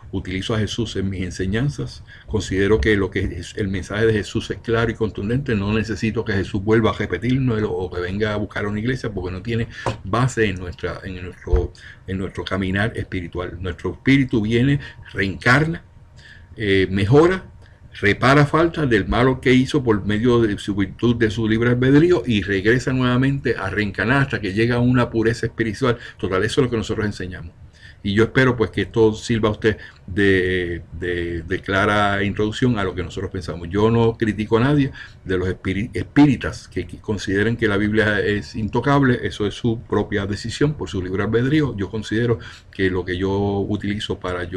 utilizo a Jesús en mis enseñanzas, considero que lo que es el mensaje de Jesús es claro y contundente, no necesito que Jesús vuelva a repetirlo o que venga a buscar una iglesia, porque no tiene base en nuestro caminar espiritual. Nuestro espíritu viene, reencarna, mejora, repara faltas del malo que hizo por medio de su virtud de su libre albedrío y regresa nuevamente a reencarnar hasta que llega a una pureza espiritual. Total, eso es lo que nosotros enseñamos. Y yo espero pues que esto sirva a usted de clara introducción a lo que nosotros pensamos. Yo no critico a nadie de los espíritas que consideren que la Biblia es intocable. Eso es su propia decisión por su libre albedrío. Yo considero que lo que yo utilizo para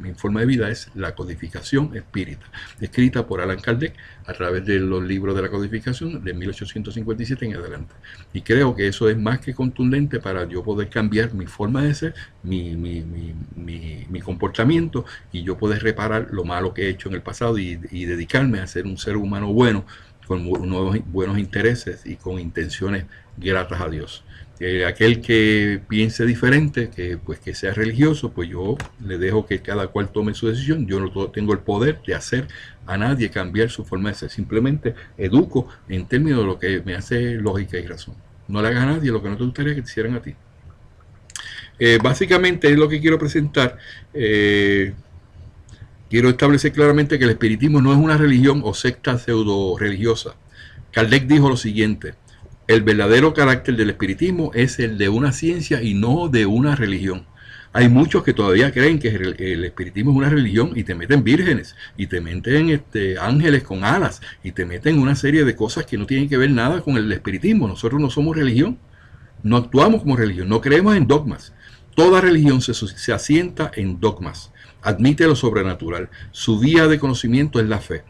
mi forma de vida es la codificación espírita, escrita por Allan Kardec a través de los libros de la codificación de 1857 en adelante. Y creo que eso es más que contundente para yo poder cambiar mi forma de ser, mi comportamiento, y yo poder reparar lo malo que he hecho en el pasado y dedicarme a ser un ser humano bueno, con nuevos buenos intereses y con intenciones gratas a Dios. Aquel que piense diferente, que sea religioso, pues yo le dejo que cada cual tome su decisión. Yo no tengo el poder de hacer a nadie cambiar su forma de ser. Simplemente educo en términos de lo que me hace lógica y razón. No le hagas a nadie lo que no te gustaría que te hicieran a ti. Básicamente es lo que quiero presentar. Quiero establecer claramente que el espiritismo no es una religión o secta pseudo religiosa. Kardec dijo lo siguiente: el verdadero carácter del espiritismo es el de una ciencia y no de una religión. Hay muchos que todavía creen que el espiritismo es una religión y te meten vírgenes y te meten ángeles con alas y te meten una serie de cosas que no tienen que ver nada con el espiritismo. Nosotros no somos religión, no actuamos como religión, no creemos en dogmas. Toda religión se asienta en dogmas, admite lo sobrenatural, su vía de conocimiento es la fe,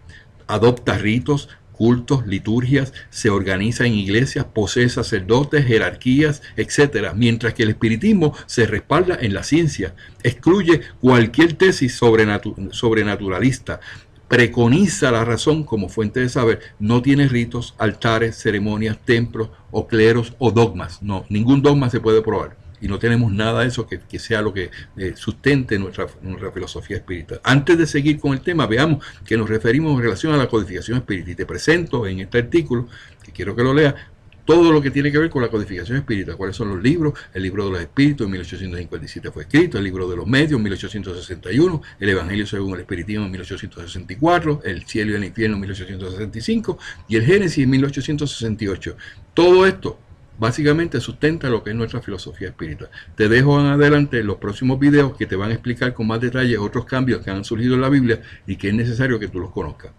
adopta ritos, cultos, liturgias, se organiza en iglesias, posee sacerdotes, jerarquías, etc. Mientras que el espiritismo se respalda en la ciencia, excluye cualquier tesis sobrenaturalista, preconiza la razón como fuente de saber, no tiene ritos, altares, ceremonias, templos o cleros o dogmas. No, ningún dogma se puede probar. Y no tenemos nada de eso que sea lo que sustente nuestra filosofía espírita. Antes de seguir con el tema, veamos que nos referimos en relación a la codificación espírita. Y te presento en este artículo, que quiero que lo leas, todo lo que tiene que ver con la codificación espírita. ¿Cuáles son los libros? El libro de los espíritus en 1857 fue escrito, el libro de los medios en 1861, el Evangelio según el espiritismo en 1864, el cielo y el infierno en 1865 y el Génesis en 1868. Todo esto básicamente sustenta lo que es nuestra filosofía espírita. Te dejo en adelante los próximos videos que te van a explicar con más detalle otros cambios que han surgido en la Biblia y que es necesario que tú los conozcas.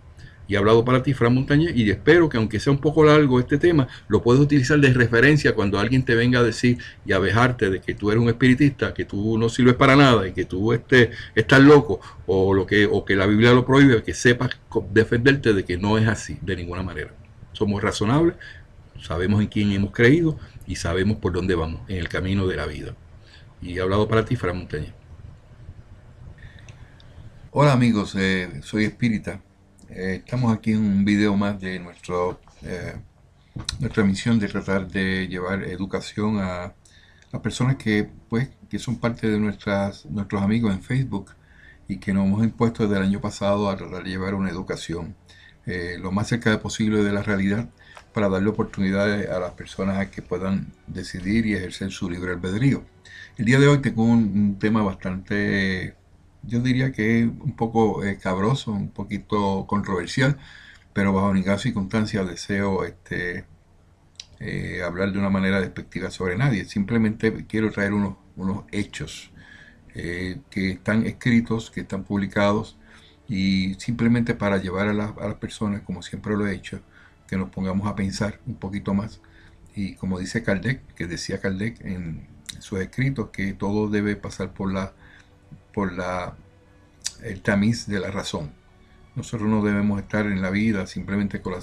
Y he hablado para ti, Fran Montañez, y espero que aunque sea un poco largo este tema, lo puedes utilizar de referencia cuando alguien te venga a decir y a vejarte de que tú eres un espiritista, que tú no sirves para nada y que tú estás loco o que la Biblia lo prohíbe, que sepas defenderte de que no es así de ninguna manera. Somos razonables, sabemos en quién hemos creído y sabemos por dónde vamos en el camino de la vida. Y he hablado para ti, Fran Montañez. Hola amigos, soy Espírita. Estamos aquí en un video más de nuestra misión de tratar de llevar educación a personas que son parte de nuestros amigos en Facebook y que nos hemos impuesto desde el año pasado a tratar de llevar una educación lo más cerca posible de la realidad, para darle oportunidades a las personas a que puedan decidir y ejercer su libre albedrío. El día de hoy tengo un tema bastante, yo diría que un poco cabroso, un poquito controversial, pero bajo ninguna circunstancia deseo hablar de una manera despectiva sobre nadie. Simplemente quiero traer unos hechos que están escritos, que están publicados, y simplemente para llevar a las personas, como siempre lo he hecho, que nos pongamos a pensar un poquito más. Y como dice Kardec, que decía Kardec en sus escritos, que todo debe pasar por el tamiz de la razón. Nosotros no debemos estar en la vida simplemente con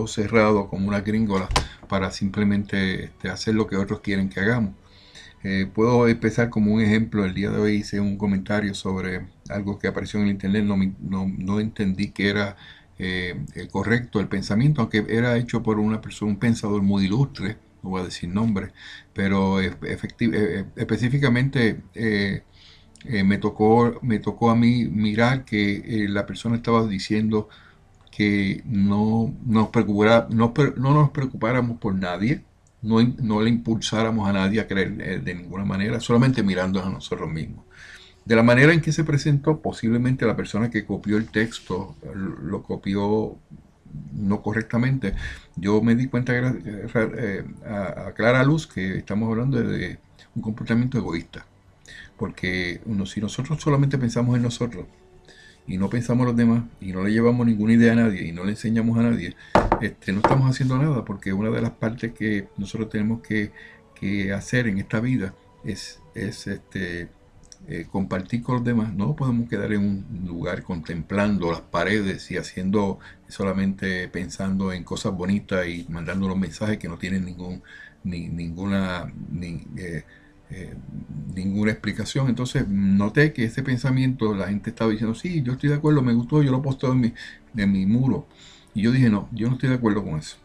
cerrado como una gringola para simplemente hacer lo que otros quieren que hagamos. Puedo empezar como un ejemplo. El día de hoy hice un comentario sobre algo que apareció en el internet. No entendí que era correcto el pensamiento, aunque era hecho por una persona, un pensador muy ilustre, no voy a decir nombre, pero específicamente me tocó a mí mirar que la persona estaba diciendo que no nos preocupáramos por nadie, no le impulsáramos a nadie a creer de ninguna manera, solamente mirándonos a nosotros mismos. De la manera en que se presentó, posiblemente la persona que copió el texto lo copió no correctamente. Yo me di cuenta a clara luz que estamos hablando de un comportamiento egoísta, porque si nosotros solamente pensamos en nosotros, y no pensamos en los demás, y no le llevamos ninguna idea a nadie, y no le enseñamos a nadie, no estamos haciendo nada, porque una de las partes que nosotros tenemos que hacer en esta vida es compartir con los demás. No podemos quedar en un lugar contemplando las paredes y haciendo solamente pensando en cosas bonitas y mandando los mensajes que no tienen ninguna explicación. Entonces noté que ese pensamiento, la gente estaba diciendo, sí, yo estoy de acuerdo, me gustó, yo lo posteo en mi muro. Y yo dije, no, yo no estoy de acuerdo con eso.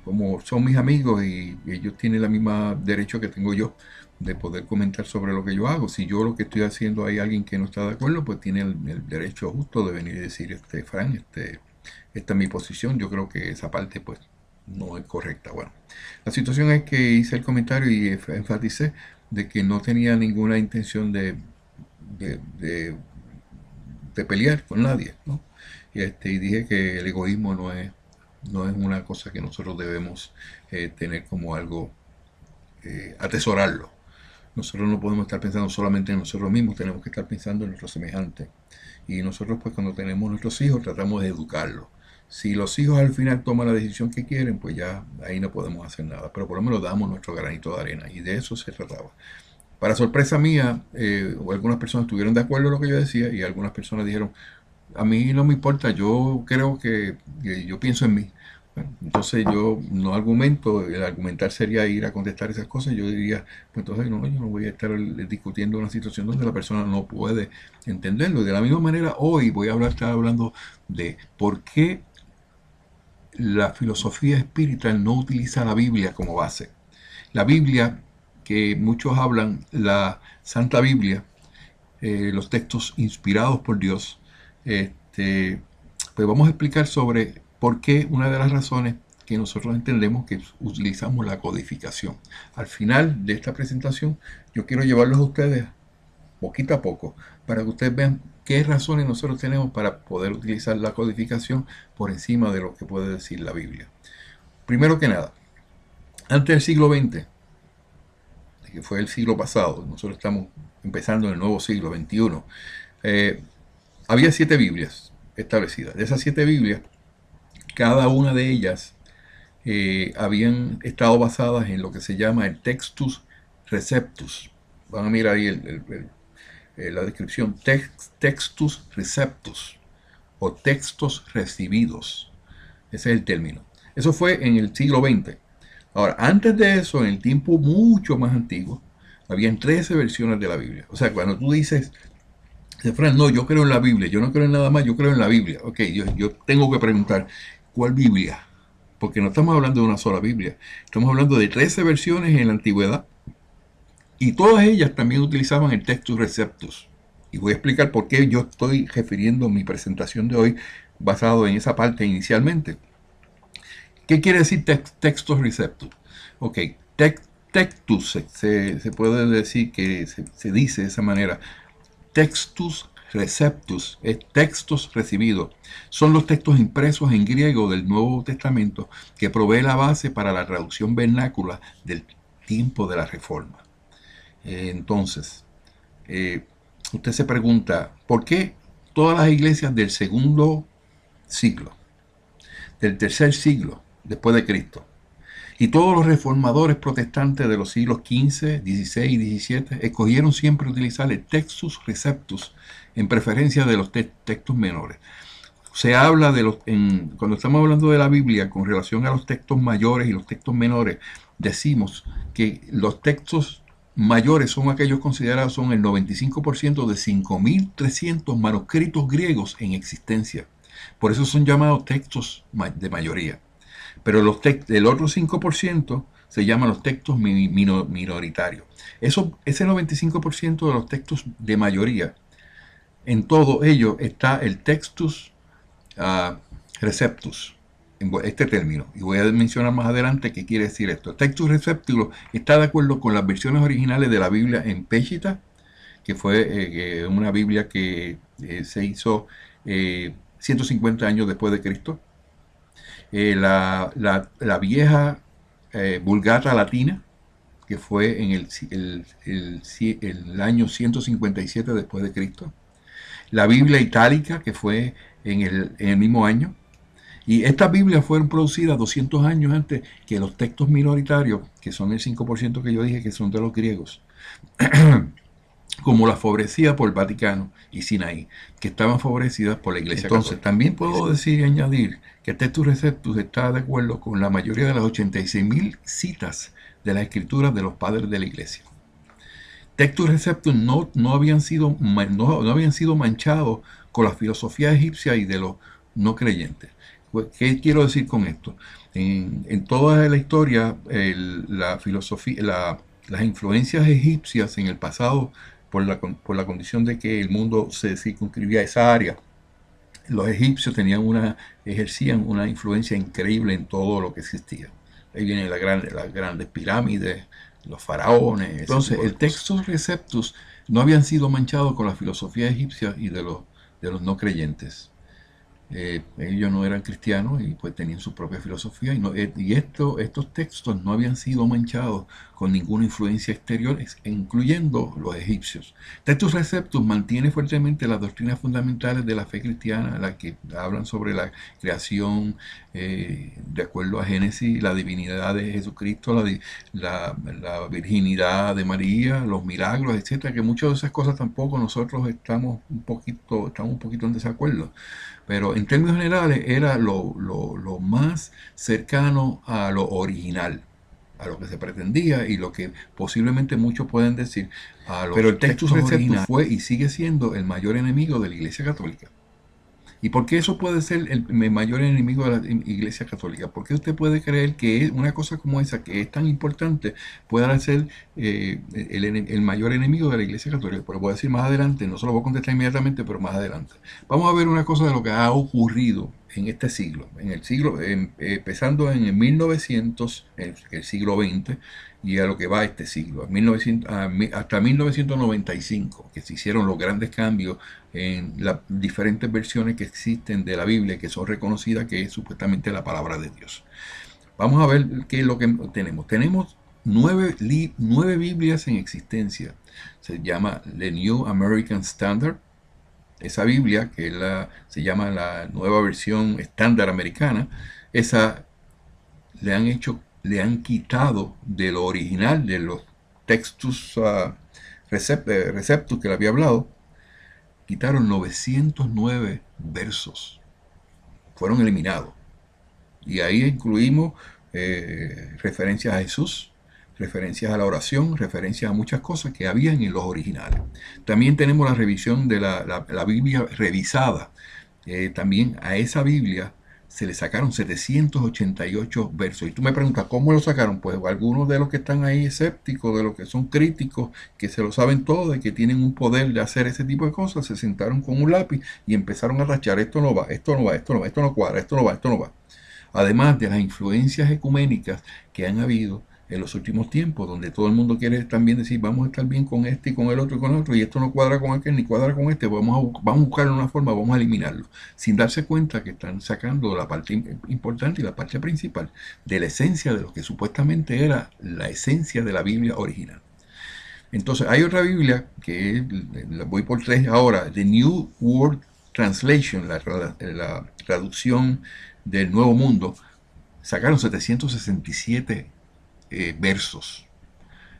Como son mis amigos y ellos tienen el mismo derecho que tengo yo de poder comentar sobre lo que yo hago. Si yo lo que estoy haciendo hay alguien que no está de acuerdo, pues tiene el derecho justo de venir y decir, Fran, esta es mi posición. Yo creo que esa parte pues no es correcta. Bueno, la situación es que hice el comentario y enfaticé de que no tenía ninguna intención de pelear con nadie, ¿no? Y dije que el egoísmo no es una cosa que nosotros debemos tener como algo, atesorarlo. Nosotros no podemos estar pensando solamente en nosotros mismos, tenemos que estar pensando en nuestros semejantes. Y nosotros pues cuando tenemos nuestros hijos tratamos de educarlos. Si los hijos al final toman la decisión que quieren, pues ya ahí no podemos hacer nada. Pero por lo menos damos nuestro granito de arena y de eso se trataba. Para sorpresa mía, algunas personas estuvieron de acuerdo en lo que yo decía y algunas personas dijeron, a mí no me importa, yo creo que yo pienso en mí. Bueno, entonces yo no argumento, el argumentar sería ir a contestar esas cosas. Yo diría, pues entonces no, yo no voy a estar discutiendo una situación donde la persona no puede entenderlo. Y de la misma manera, hoy voy a estar hablando de por qué la filosofía espiritual no utiliza la Biblia como base. La Biblia, que muchos hablan, la Santa Biblia, los textos inspirados por Dios, pues vamos a explicar sobre por qué una de las razones que nosotros entendemos que utilizamos la codificación. Al final de esta presentación, yo quiero llevarlos a ustedes poquito a poco para que ustedes vean qué razones nosotros tenemos para poder utilizar la codificación por encima de lo que puede decir la Biblia. Primero que nada, antes del siglo XX, que fue el siglo pasado, nosotros estamos empezando en el nuevo siglo XXI, había 7 Biblias establecidas. De esas 7 Biblias, cada una de ellas habían estado basadas en lo que se llama el Textus Receptus. Van a mirar ahí la descripción, Textus Receptus o textos recibidos. Ese es el término. Eso fue en el siglo XX. Ahora, antes de eso, en el tiempo mucho más antiguo, habían 13 versiones de la Biblia. O sea, cuando tú dices, Fran, no, yo creo en la Biblia, yo no creo en nada más, yo creo en la Biblia. Ok, yo tengo que preguntar, ¿cuál Biblia? Porque no estamos hablando de una sola Biblia. Estamos hablando de 13 versiones en la antigüedad. Y todas ellas también utilizaban el Textus Receptus. Y voy a explicar por qué yo estoy refiriendo mi presentación de hoy basado en esa parte inicialmente. ¿Qué quiere decir Textus Receptus? Ok, Textus se puede decir que se dice de esa manera. Textus Receptus es textos recibidos. Son los textos impresos en griego del Nuevo Testamento que provee la base para la traducción vernácula del tiempo de la Reforma. Entonces, usted se pregunta, ¿por qué todas las iglesias del segundo siglo, del tercer siglo después de Cristo, y todos los reformadores protestantes de los siglos XV, XVI y XVII escogieron siempre utilizar el Textus Receptus en preferencia de los textos menores? se habla de cuando estamos hablando de la Biblia con relación a los textos mayores y los textos menores, decimos que los textos mayores son aquellos considerados, son el 95% de 5.300 manuscritos griegos en existencia. Por eso son llamados textos de mayoría. Pero el otro 5% se llaman los textos minoritarios. Ese 95% de los textos de mayoría, en todo ello está el textus receptus, este término, y voy a mencionar más adelante qué quiere decir esto. El textus receptus está de acuerdo con las versiones originales de la Biblia en Peshitta, que fue una Biblia que se hizo 150 años después de Cristo. La vieja Vulgata latina, que fue en el año 157 después de Cristo. La Biblia itálica, que fue en el mismo año. Y estas Biblias fueron producidas 200 años antes que los textos minoritarios, que son el 5% que yo dije que son de los griegos, como las favorecidas por el Vaticano y Sinaí, que estaban favorecidas por la Iglesia Católica. Entonces, también puedo decir y añadir que Textus Receptus está de acuerdo con la mayoría de las 86.000 citas de las escrituras de los padres de la Iglesia. Textus Receptus no habían sido manchados con la filosofía egipcia y de los no creyentes. ¿Qué quiero decir con esto? En toda la historia, la filosofía, las influencias egipcias en el pasado, por la condición de que el mundo se circunscribía a esa área, los egipcios ejercían una influencia increíble en todo lo que existía. Ahí vienen las grandes pirámides, los faraones. Entonces, el Textus Receptus no habían sido manchados con la filosofía egipcia y de los no creyentes. Ellos no eran cristianos y pues tenían su propia filosofía y estos textos no habían sido manchados con ninguna influencia exterior, incluyendo los egipcios. Textus Receptus mantiene fuertemente las doctrinas fundamentales de la fe cristiana, las que hablan sobre la creación de acuerdo a Génesis, la divinidad de Jesucristo, la virginidad de María, los milagros, etcétera, que muchas de esas cosas tampoco nosotros estamos un poquito en desacuerdo. Pero en términos generales era lo más cercano a lo original, a lo que se pretendía y lo que posiblemente muchos pueden decir. Pero el Textus Receptus fue y sigue siendo el mayor enemigo de la Iglesia Católica. ¿Y por qué eso puede ser el mayor enemigo de la Iglesia Católica? ¿Por qué usted puede creer que una cosa como esa, que es tan importante, pueda ser el mayor enemigo de la Iglesia Católica? Pero voy a decir más adelante, no se lo voy a contestar inmediatamente, pero más adelante. Vamos a ver una cosa de lo que ha ocurrido en este siglo, empezando en el 1900, el siglo XX, y a lo que va este siglo, hasta 1995, que se hicieron los grandes cambios en las diferentes versiones que existen de la Biblia, que son reconocidas que es supuestamente la palabra de Dios. Vamos a ver qué es lo que tenemos. Tenemos 9 Biblias en existencia. Se llama The New American Standard. Esa Biblia, que se llama la nueva versión estándar americana, esa le han quitado de lo original, de los textos receptus que le había hablado, quitaron 909 versos. Fueron eliminados. Y ahí incluimos referencias a Jesús, referencias a la oración, referencias a muchas cosas que habían en los originales. También tenemos la revisión de la Biblia revisada. También a esa Biblia se le sacaron 788 versos. Y tú me preguntas, ¿cómo lo sacaron? Pues algunos de los que están ahí escépticos, de los que son críticos, que se lo saben todo y que tienen un poder de hacer ese tipo de cosas, se sentaron con un lápiz y empezaron a tachar, esto no va, esto no va, esto no va, esto no cuadra, esto no va, esto no va. Además de las influencias ecuménicas que han habido en los últimos tiempos, donde todo el mundo quiere también decir, vamos a estar bien con este y con el otro y con el otro, y esto no cuadra con aquel ni cuadra con este, vamos a buscar una forma, vamos a eliminarlo, sin darse cuenta que están sacando la parte importante y la parte principal de la esencia de lo que supuestamente era la esencia de la Biblia original. Entonces hay otra Biblia que voy por 3 ahora, The New World Translation, la traducción del Nuevo Mundo. Sacaron 767 versos.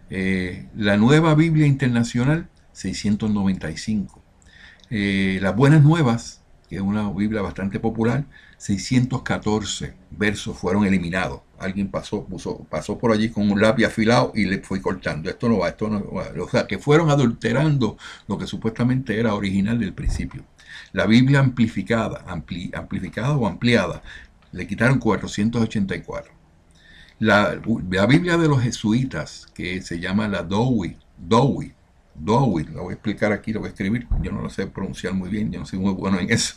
La Nueva Biblia Internacional, 695. Las Buenas Nuevas, que es una Biblia bastante popular, 614 versos fueron eliminados. Alguien pasó por allí con un lápiz afilado y le fue cortando. Esto no va, esto no va. O sea, que fueron adulterando lo que supuestamente era original del principio. La Biblia amplificada o ampliada, le quitaron 484. La Biblia de los jesuitas, que se llama la Douay, la voy a explicar aquí, la voy a escribir, yo no lo sé pronunciar muy bien, yo no soy muy bueno en eso.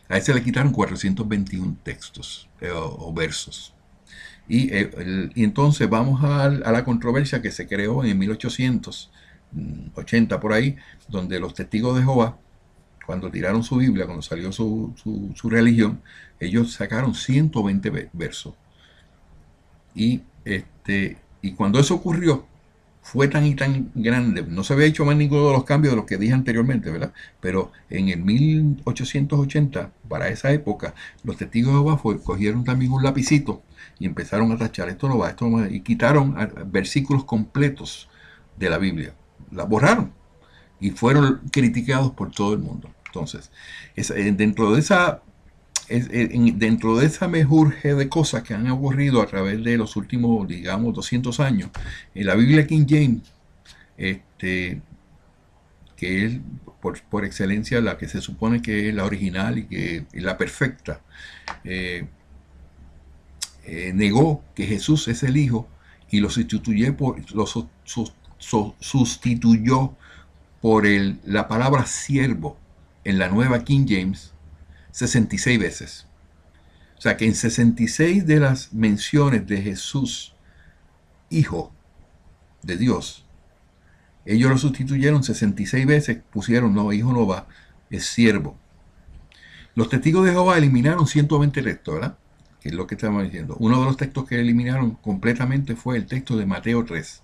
A ese le quitaron 421 textos o versos. Y entonces vamos a la controversia que se creó en 1880 por ahí, donde los testigos de Jehová, cuando tiraron su Biblia, cuando salió su religión, ellos sacaron 120 versos. Y cuando eso ocurrió, fue tan y tan grande, no se había hecho más ninguno de los cambios de los que dije anteriormente, ¿verdad? Pero en el 1880, para esa época, los testigos de Jehová cogieron también un lapicito y empezaron a tachar, esto no va, y quitaron versículos completos de la Biblia, la borraron y fueron criticados por todo el mundo. Entonces, dentro de esa mejurje de cosas que han ocurrido a través de los últimos, digamos, 200 años, en la Biblia King James, que es por excelencia la que se supone que es la original y que es la perfecta, negó que Jesús es el Hijo y lo sustituyó por la palabra siervo en la nueva King James 66 veces. O sea que en 66 de las menciones de Jesús, Hijo de Dios, ellos lo sustituyeron 66 veces, pusieron, no, hijo no va, es siervo. Los testigos de Jehová eliminaron 120 textos, ¿verdad? Que es lo que estamos diciendo. Uno de los textos que eliminaron completamente fue el texto de Mateo 3.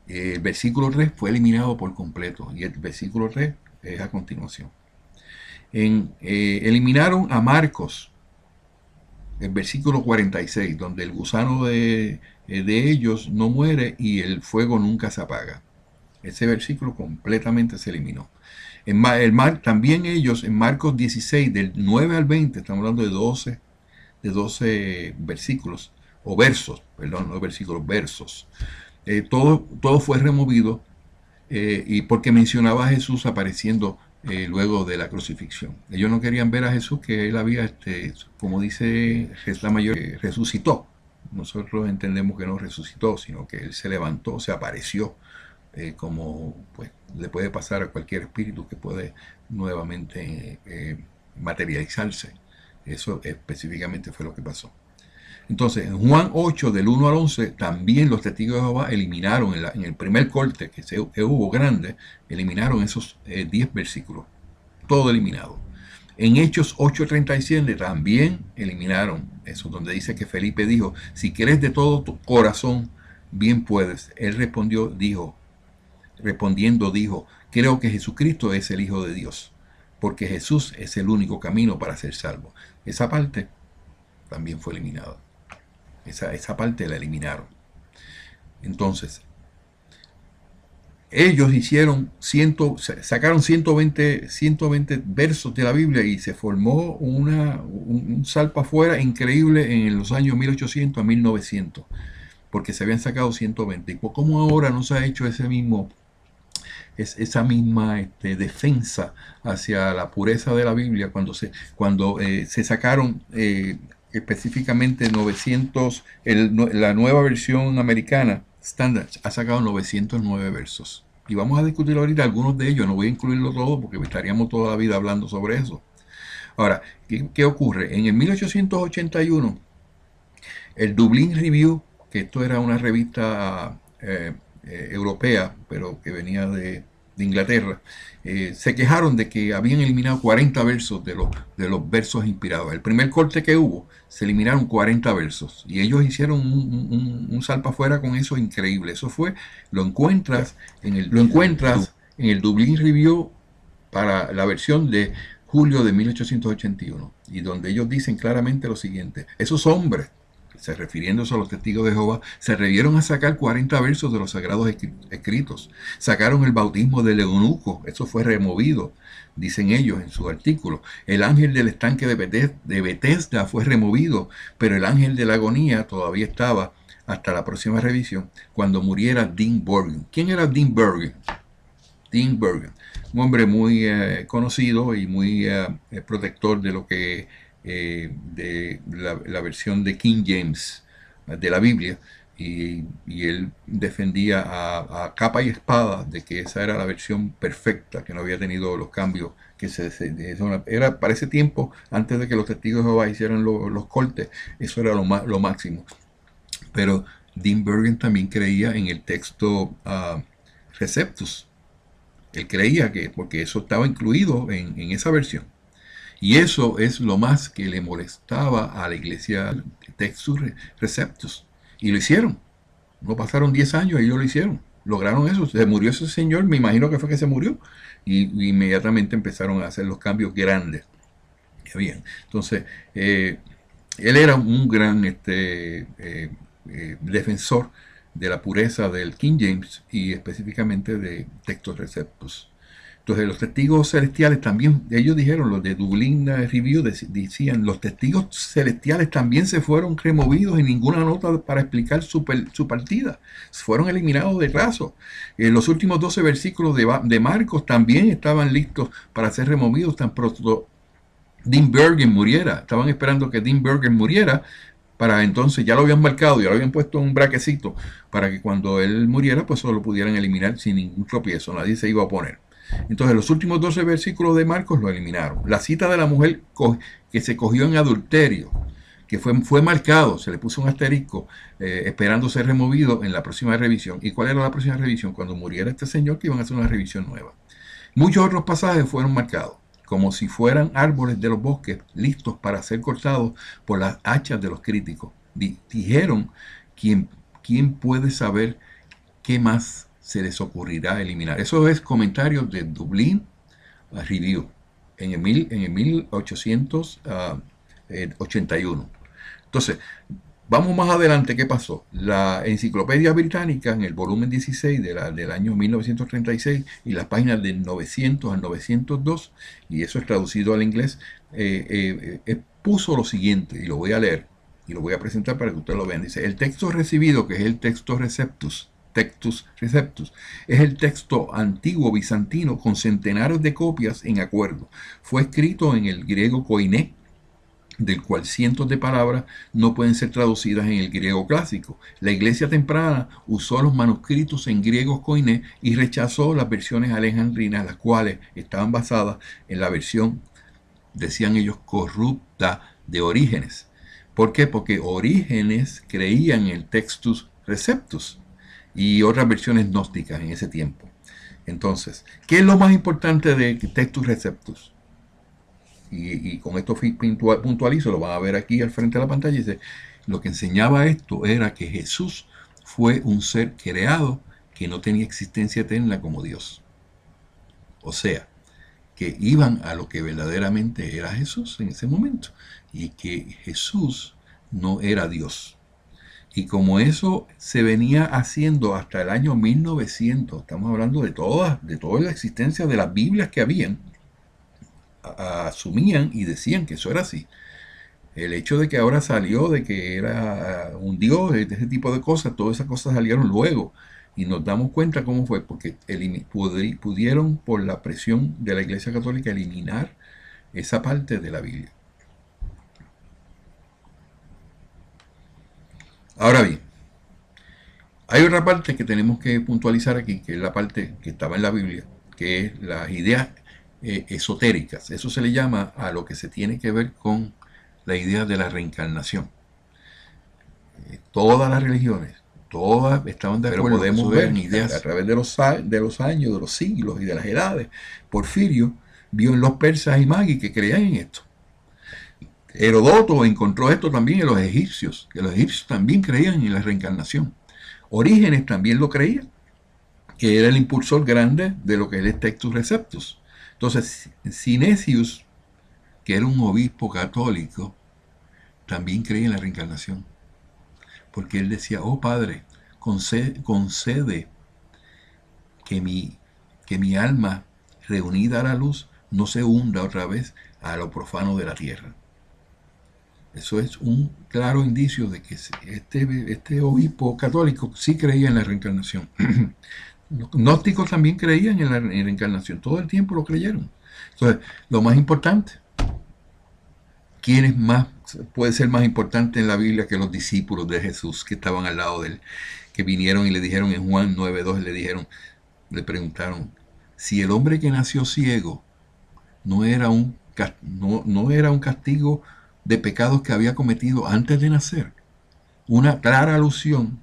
El versículo 3 fue eliminado por completo y el versículo 3 es a continuación. Eliminaron a Marcos, el versículo 46, donde el gusano de ellos no muere y el fuego nunca se apaga. Ese versículo completamente se eliminó. También ellos en Marcos 16, del 9 al 20, estamos hablando de 12 versículos, o versos, perdón, no versículos, versos. Todo fue removido y porque mencionaba a Jesús apareciendo luego de la crucifixión. Ellos no querían ver a Jesús, que él había, como dice la mayoría, resucitó. Nosotros entendemos que no resucitó, sino que él se levantó, se apareció, como pues le puede pasar a cualquier espíritu que puede nuevamente materializarse. Eso específicamente fue lo que pasó. Entonces, en Juan 8, del 1 al 11, también los testigos de Jehová eliminaron, en el primer corte que hubo grande, eliminaron esos 10 versículos. Todo eliminado. En Hechos 8:37 también eliminaron eso, donde dice que Felipe dijo, si quieres de todo tu corazón, bien puedes. Él respondiendo dijo, creo que Jesucristo es el Hijo de Dios, porque Jesús es el único camino para ser salvo. Esa parte también fue eliminada. Esa parte la eliminaron. Entonces, ellos sacaron 120 versos de la Biblia y se formó un salpa afuera increíble en los años 1800 a 1900, porque se habían sacado 120. ¿Y cómo ahora no se ha hecho esa misma defensa hacia la pureza de la Biblia cuando se sacaron específicamente 900, la nueva versión americana Standard ha sacado 909 versos. Y vamos a discutir ahorita algunos de ellos, no voy a incluirlo todo porque estaríamos toda la vida hablando sobre eso. Ahora, ¿qué ocurre? En el 1881, el Dublin Review, que esto era una revista europea, pero que venía de Inglaterra, se quejaron de que habían eliminado 40 versos de los versos inspirados. El primer corte que hubo, se eliminaron 40 versos y ellos hicieron un salpa afuera con eso increíble. Eso lo encuentras en el Dublin Review para la versión de julio de 1881, y donde ellos dicen claramente lo siguiente: esos hombres refiriéndose a los testigos de Jehová, se atrevieron a sacar 40 versos de los sagrados escritos. Sacaron el bautismo del eunuco, eso fue removido, dicen ellos en su artículo. El ángel del estanque de Betesda fue removido, pero el ángel de la agonía todavía estaba hasta la próxima revisión, cuando muriera Dean Bergen. ¿Quién era Dean Bergen? Dean Bergen, un hombre muy conocido y muy protector de lo que de la versión de King James de la Biblia, y él defendía a capa y espada de que esa era la versión perfecta, que no había tenido los cambios que era para ese tiempo, antes de que los testigos de Jehová hicieran los cortes. Eso era lo máximo. Pero Dean Bergen también creía en el texto Receptus. Él creía que, porque eso estaba incluido en esa versión. Y eso es lo más que le molestaba a la iglesia, Textus Receptus. Y lo hicieron. No pasaron 10 años y ellos lo hicieron. Lograron eso. Se murió ese señor, me imagino que fue que se murió. Y inmediatamente empezaron a hacer los cambios grandes que habían. Entonces, él era un gran defensor de la pureza del King James y específicamente de Textus Receptus. Entonces los testigos celestiales también, ellos dijeron, los de Dublin Review decían, los testigos celestiales también se fueron removidos y ninguna nota para explicar su partida. Fueron eliminados de raso. Los últimos 12 versículos de Marcos también estaban listos para ser removidos tan pronto Dean Bergen muriera. Estaban esperando que Dean Bergen muriera, para entonces ya lo habían marcado, ya lo habían puesto un braquecito para que cuando él muriera pues solo lo pudieran eliminar sin ningún tropiezo, nadie se iba a oponer. Entonces los últimos 12 versículos de Marcos lo eliminaron. La cita de la mujer que se cogió en adulterio, que fue marcado, se le puso un asterisco, esperando ser removido en la próxima revisión. ¿Y cuál era la próxima revisión? Cuando muriera este señor, que iban a hacer una revisión nueva. Muchos otros pasajes fueron marcados, como si fueran árboles de los bosques, listos para ser cortados por las hachas de los críticos. Dijeron, ¿quién puede saber qué más se les ocurrirá eliminar? Eso es comentarios de Dublin Review en el 1881. Entonces, vamos más adelante, ¿qué pasó? La Enciclopedia Británica, en el volumen 16 del año 1936, y las páginas del 900 al 902, y eso es traducido al inglés, puso lo siguiente, y lo voy a leer, y lo voy a presentar para que ustedes lo vean. Dice, el texto recibido, que es el texto Textus Receptus, es el texto antiguo bizantino con centenares de copias en acuerdo. Fue escrito en el griego koiné, del cual cientos de palabras no pueden ser traducidas en el griego clásico. La iglesia temprana usó los manuscritos en griego koiné y rechazó las versiones alejandrinas, las cuales estaban basadas en la versión, decían ellos, corrupta de Orígenes. ¿Por qué? Porque Orígenes creía en el Textus Receptus y otras versiones gnósticas en ese tiempo. Entonces, ¿qué es lo más importante de Textus Receptus? Y con esto puntualizo, lo van a ver aquí al frente de la pantalla. Dice, lo que enseñaba esto era que Jesús fue un ser creado que no tenía existencia eterna como Dios. O sea, que iban a lo que verdaderamente era Jesús en ese momento, y que Jesús no era Dios. Y como eso se venía haciendo hasta el año 1900, estamos hablando de toda la existencia de las Biblias que habían, asumían y decían que eso era así. El hecho de que ahora salió de que era un Dios, de ese tipo de cosas, todas esas cosas salieron luego. Y nos damos cuenta cómo fue, porque pudieron, por la presión de la Iglesia Católica, eliminar esa parte de la Biblia. Ahora bien, hay otra parte que tenemos que puntualizar aquí, que es la parte que estaba en la Biblia, que es las ideas esotéricas. Eso se le llama a lo que se tiene que ver con la idea de la reencarnación. Todas las religiones, todas estaban de acuerdo, pero podemos ver ideas a través de los años, de los siglos y de las edades. Porfirio vio en los persas y magos que creían en esto. Herodoto encontró esto también en los egipcios, que los egipcios también creían en la reencarnación. Orígenes también lo creía, que era el impulsor grande de lo que es el Textus Receptus. Entonces, Synesius, que era un obispo católico, también creía en la reencarnación. porque él decía, oh Padre, concede que mi alma reunida a la luz no se hunda otra vez a lo profano de la tierra. Eso es un claro indicio de que este obispo católico sí creía en la reencarnación. Los gnósticos también creían en la reencarnación, todo el tiempo lo creyeron. Entonces, lo más importante, ¿quién es más, puede ser más importante en la Biblia que los discípulos de Jesús que estaban al lado de él, que vinieron y le dijeron en Juan 9:2, le preguntaron, si el hombre que nació ciego no era un castigo de pecados que había cometido antes de nacer? Una clara alusión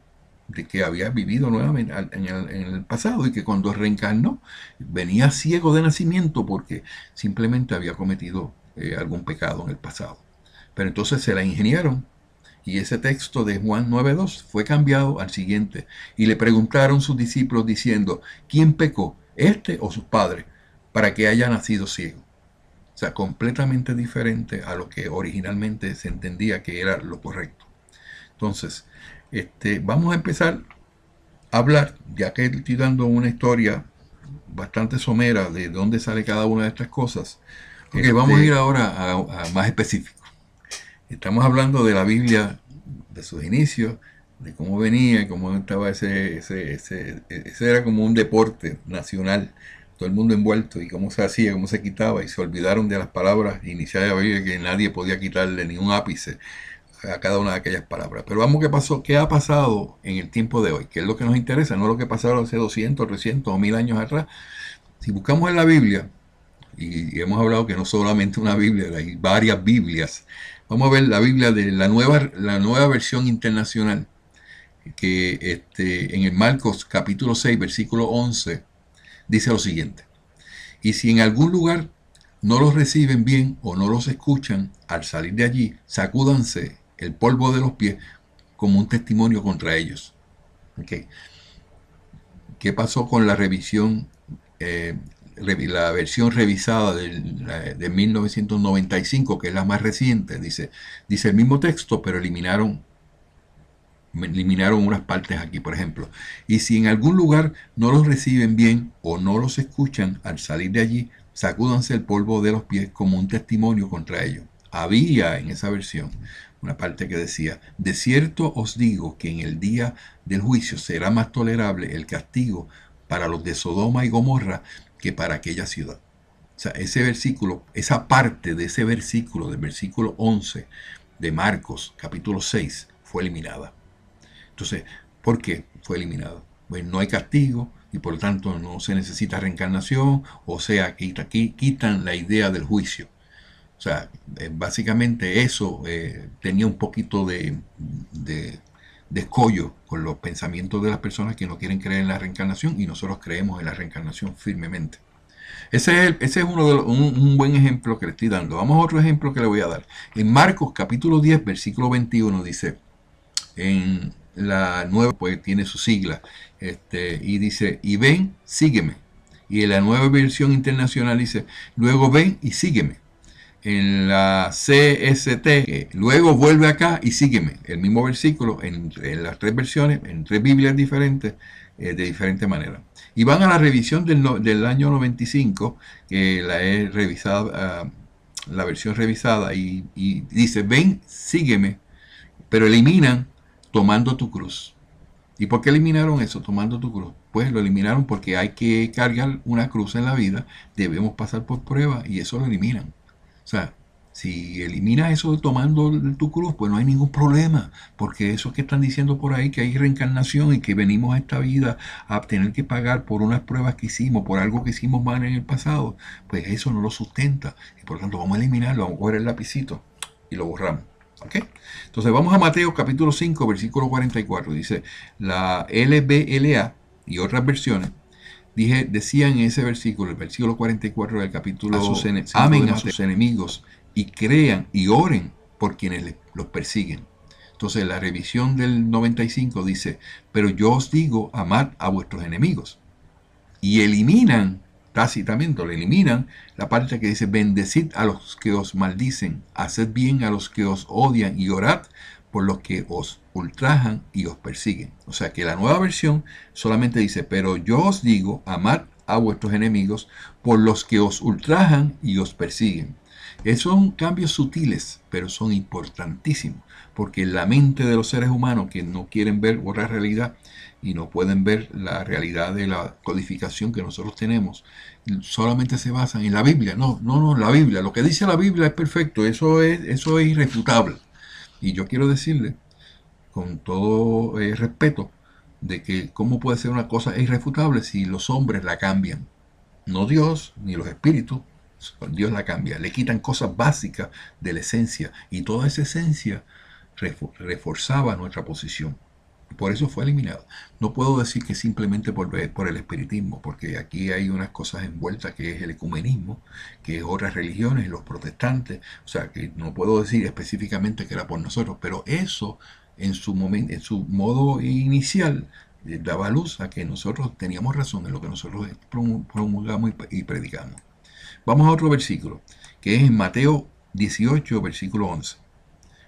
de que había vivido nuevamente en el pasado y que cuando reencarnó venía ciego de nacimiento porque simplemente había cometido algún pecado en el pasado. Pero entonces se la ingeniaron y ese texto de Juan 9:2 fue cambiado al siguiente. Y le preguntaron sus discípulos diciendo, ¿quién pecó, este o sus padres, para que haya nacido ciego? O sea, completamente diferente a lo que originalmente se entendía que era lo correcto. Entonces, vamos a empezar a hablar, ya que estoy dando una historia bastante somera de dónde sale cada una de estas cosas. Ok, vamos a ir ahora a más específico. Estamos hablando de la Biblia, de sus inicios, de cómo venía, cómo estaba ese era como un deporte nacional, todo el mundo envuelto, y cómo se hacía, cómo se quitaba, y se olvidaron de las palabras iniciales de la Biblia, que nadie podía quitarle ni un ápice a cada una de aquellas palabras. Pero vamos, ¿qué ha pasado en el tiempo de hoy? ¿Qué es lo que nos interesa? No lo que pasaron hace 200, 300 o 1000 años atrás. Si buscamos en la Biblia, y hemos hablado que no solamente una Biblia, hay varias Biblias. Vamos a ver la Biblia de la nueva versión internacional, que en el Marcos capítulo 6, versículo 11, dice lo siguiente: y si en algún lugar no los reciben bien o no los escuchan, al salir de allí, sacúdanse el polvo de los pies como un testimonio contra ellos. Okay. ¿Qué pasó con la revisión, la versión revisada de 1995, que es la más reciente? Dice el mismo texto, pero eliminaron unas partes aquí, por ejemplo. Y si en algún lugar no los reciben bien o no los escuchan, al salir de allí, sacúdanse el polvo de los pies como un testimonio contra ellos. Había en esa versión una parte que decía, de cierto os digo que en el día del juicio será más tolerable el castigo para los de Sodoma y Gomorra que para aquella ciudad. O sea, ese versículo, esa parte de ese versículo, del versículo 11 de Marcos, capítulo 6, fue eliminada. Entonces, ¿por qué fue eliminado? Pues no hay castigo y por lo tanto no se necesita reencarnación, o sea, quitan la idea del juicio. O sea, básicamente eso tenía un poquito de escollo con los pensamientos de las personas que no quieren creer en la reencarnación, y nosotros creemos en la reencarnación firmemente. Ese es un buen ejemplo que le estoy dando. Vamos a otro ejemplo que le voy a dar. En Marcos capítulo 10, versículo 21 dice, en la nueva, pues tiene su sigla, y dice, y ven, sígueme. Y en la nueva versión internacional dice, luego ven y sígueme. En la CST, luego vuelve acá y sígueme. El mismo versículo en las tres versiones, en tres Biblias diferentes, de diferente manera. Y van a la revisión del año 95, que la he revisado, la versión revisada, y dice, ven, sígueme, pero eliminan tomando tu cruz. ¿Y por qué eliminaron eso, tomando tu cruz? Pues lo eliminaron porque hay que cargar una cruz en la vida, debemos pasar por pruebas, y eso lo eliminan. O sea, si eliminas eso de tomando tu cruz, pues no hay ningún problema, porque eso que están diciendo por ahí, que hay reencarnación y que venimos a esta vida a tener que pagar por unas pruebas que hicimos, por algo que hicimos mal en el pasado, pues eso no lo sustenta, y por lo tanto vamos a eliminarlo, vamos a coger el lapicito y lo borramos. ¿Okay? Entonces vamos a Mateo capítulo 5, versículo 44. Dice, la LBLA y otras versiones decían en ese versículo, el versículo 44 del capítulo, amen a sus enemigos y crean y oren por quienes los persiguen. Entonces la revisión del 95 dice, pero yo os digo, amad a vuestros enemigos. Y eliminan, tácitamente le eliminan la parte que dice, bendecid a los que os maldicen, haced bien a los que os odian y orad por los que os ultrajan y os persiguen. O sea que la nueva versión solamente dice, pero yo os digo, amad a vuestros enemigos por los que os ultrajan y os persiguen. Son cambios sutiles, pero son importantísimos, porque la mente de los seres humanos que no quieren ver otra realidad y no pueden ver la realidad de la codificación que nosotros tenemos, solamente se basan en la Biblia. No, la Biblia, lo que dice la Biblia es perfecto, eso es irrefutable. Y yo quiero decirle, con todo respeto, de que cómo puede ser una cosa irrefutable si los hombres la cambian. No Dios, ni los espíritus, Dios la cambia. Le quitan cosas básicas de la esencia. Y toda esa esencia reforzaba nuestra posición. Por eso fue eliminado. No puedo decir que simplemente por el espiritismo, porque aquí hay unas cosas envueltas que es el ecumenismo, que es otras religiones, los protestantes. O sea, que no puedo decir específicamente que era por nosotros, pero eso en su momento, en su modo inicial, daba luz a que nosotros teníamos razón en lo que nosotros promulgamos y predicamos. Vamos a otro versículo, que es en Mateo 18, versículo 11.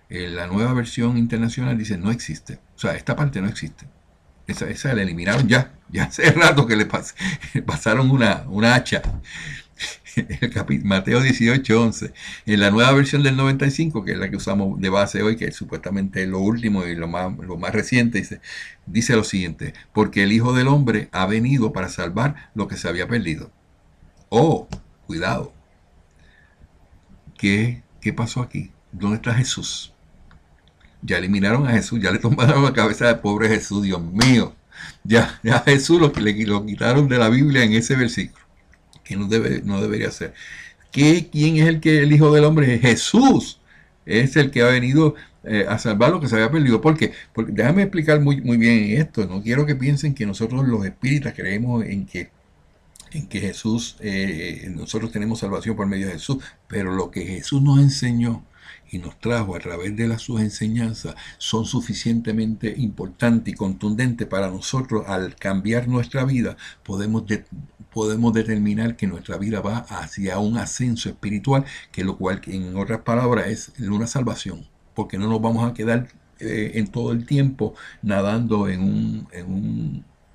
La nueva versión internacional dice no existe. O sea, esta parte no existe. Esa la eliminaron ya. Ya hace rato que le pasaron una hacha. Mateo 18, 11. En la nueva versión del 95, que es la que usamos de base hoy, que es supuestamente lo último y lo más reciente, dice lo siguiente: porque el Hijo del Hombre ha venido para salvar lo que se había perdido. Oh, cuidado. ¿Qué pasó aquí? ¿Dónde está Jesús? Ya eliminaron a Jesús, ya le tomaron la cabeza del pobre Jesús, Dios mío. Ya a Jesús lo quitaron de la Biblia en ese versículo, que no debería ser. ¿Quién es el Hijo del Hombre? Jesús es el que ha venido a salvar lo que se había perdido. ¿Por qué? Porque déjame explicar muy bien esto. No quiero que piensen que nosotros los espíritas creemos en que Jesús, nosotros tenemos salvación por medio de Jesús, pero lo que Jesús nos enseñó y nos trajo a través de sus enseñanzas son suficientemente importantes y contundentes para nosotros. Al cambiar nuestra vida podemos determinar que nuestra vida va hacia un ascenso espiritual, que lo cual en otras palabras es una salvación, porque no nos vamos a quedar en todo el tiempo nadando en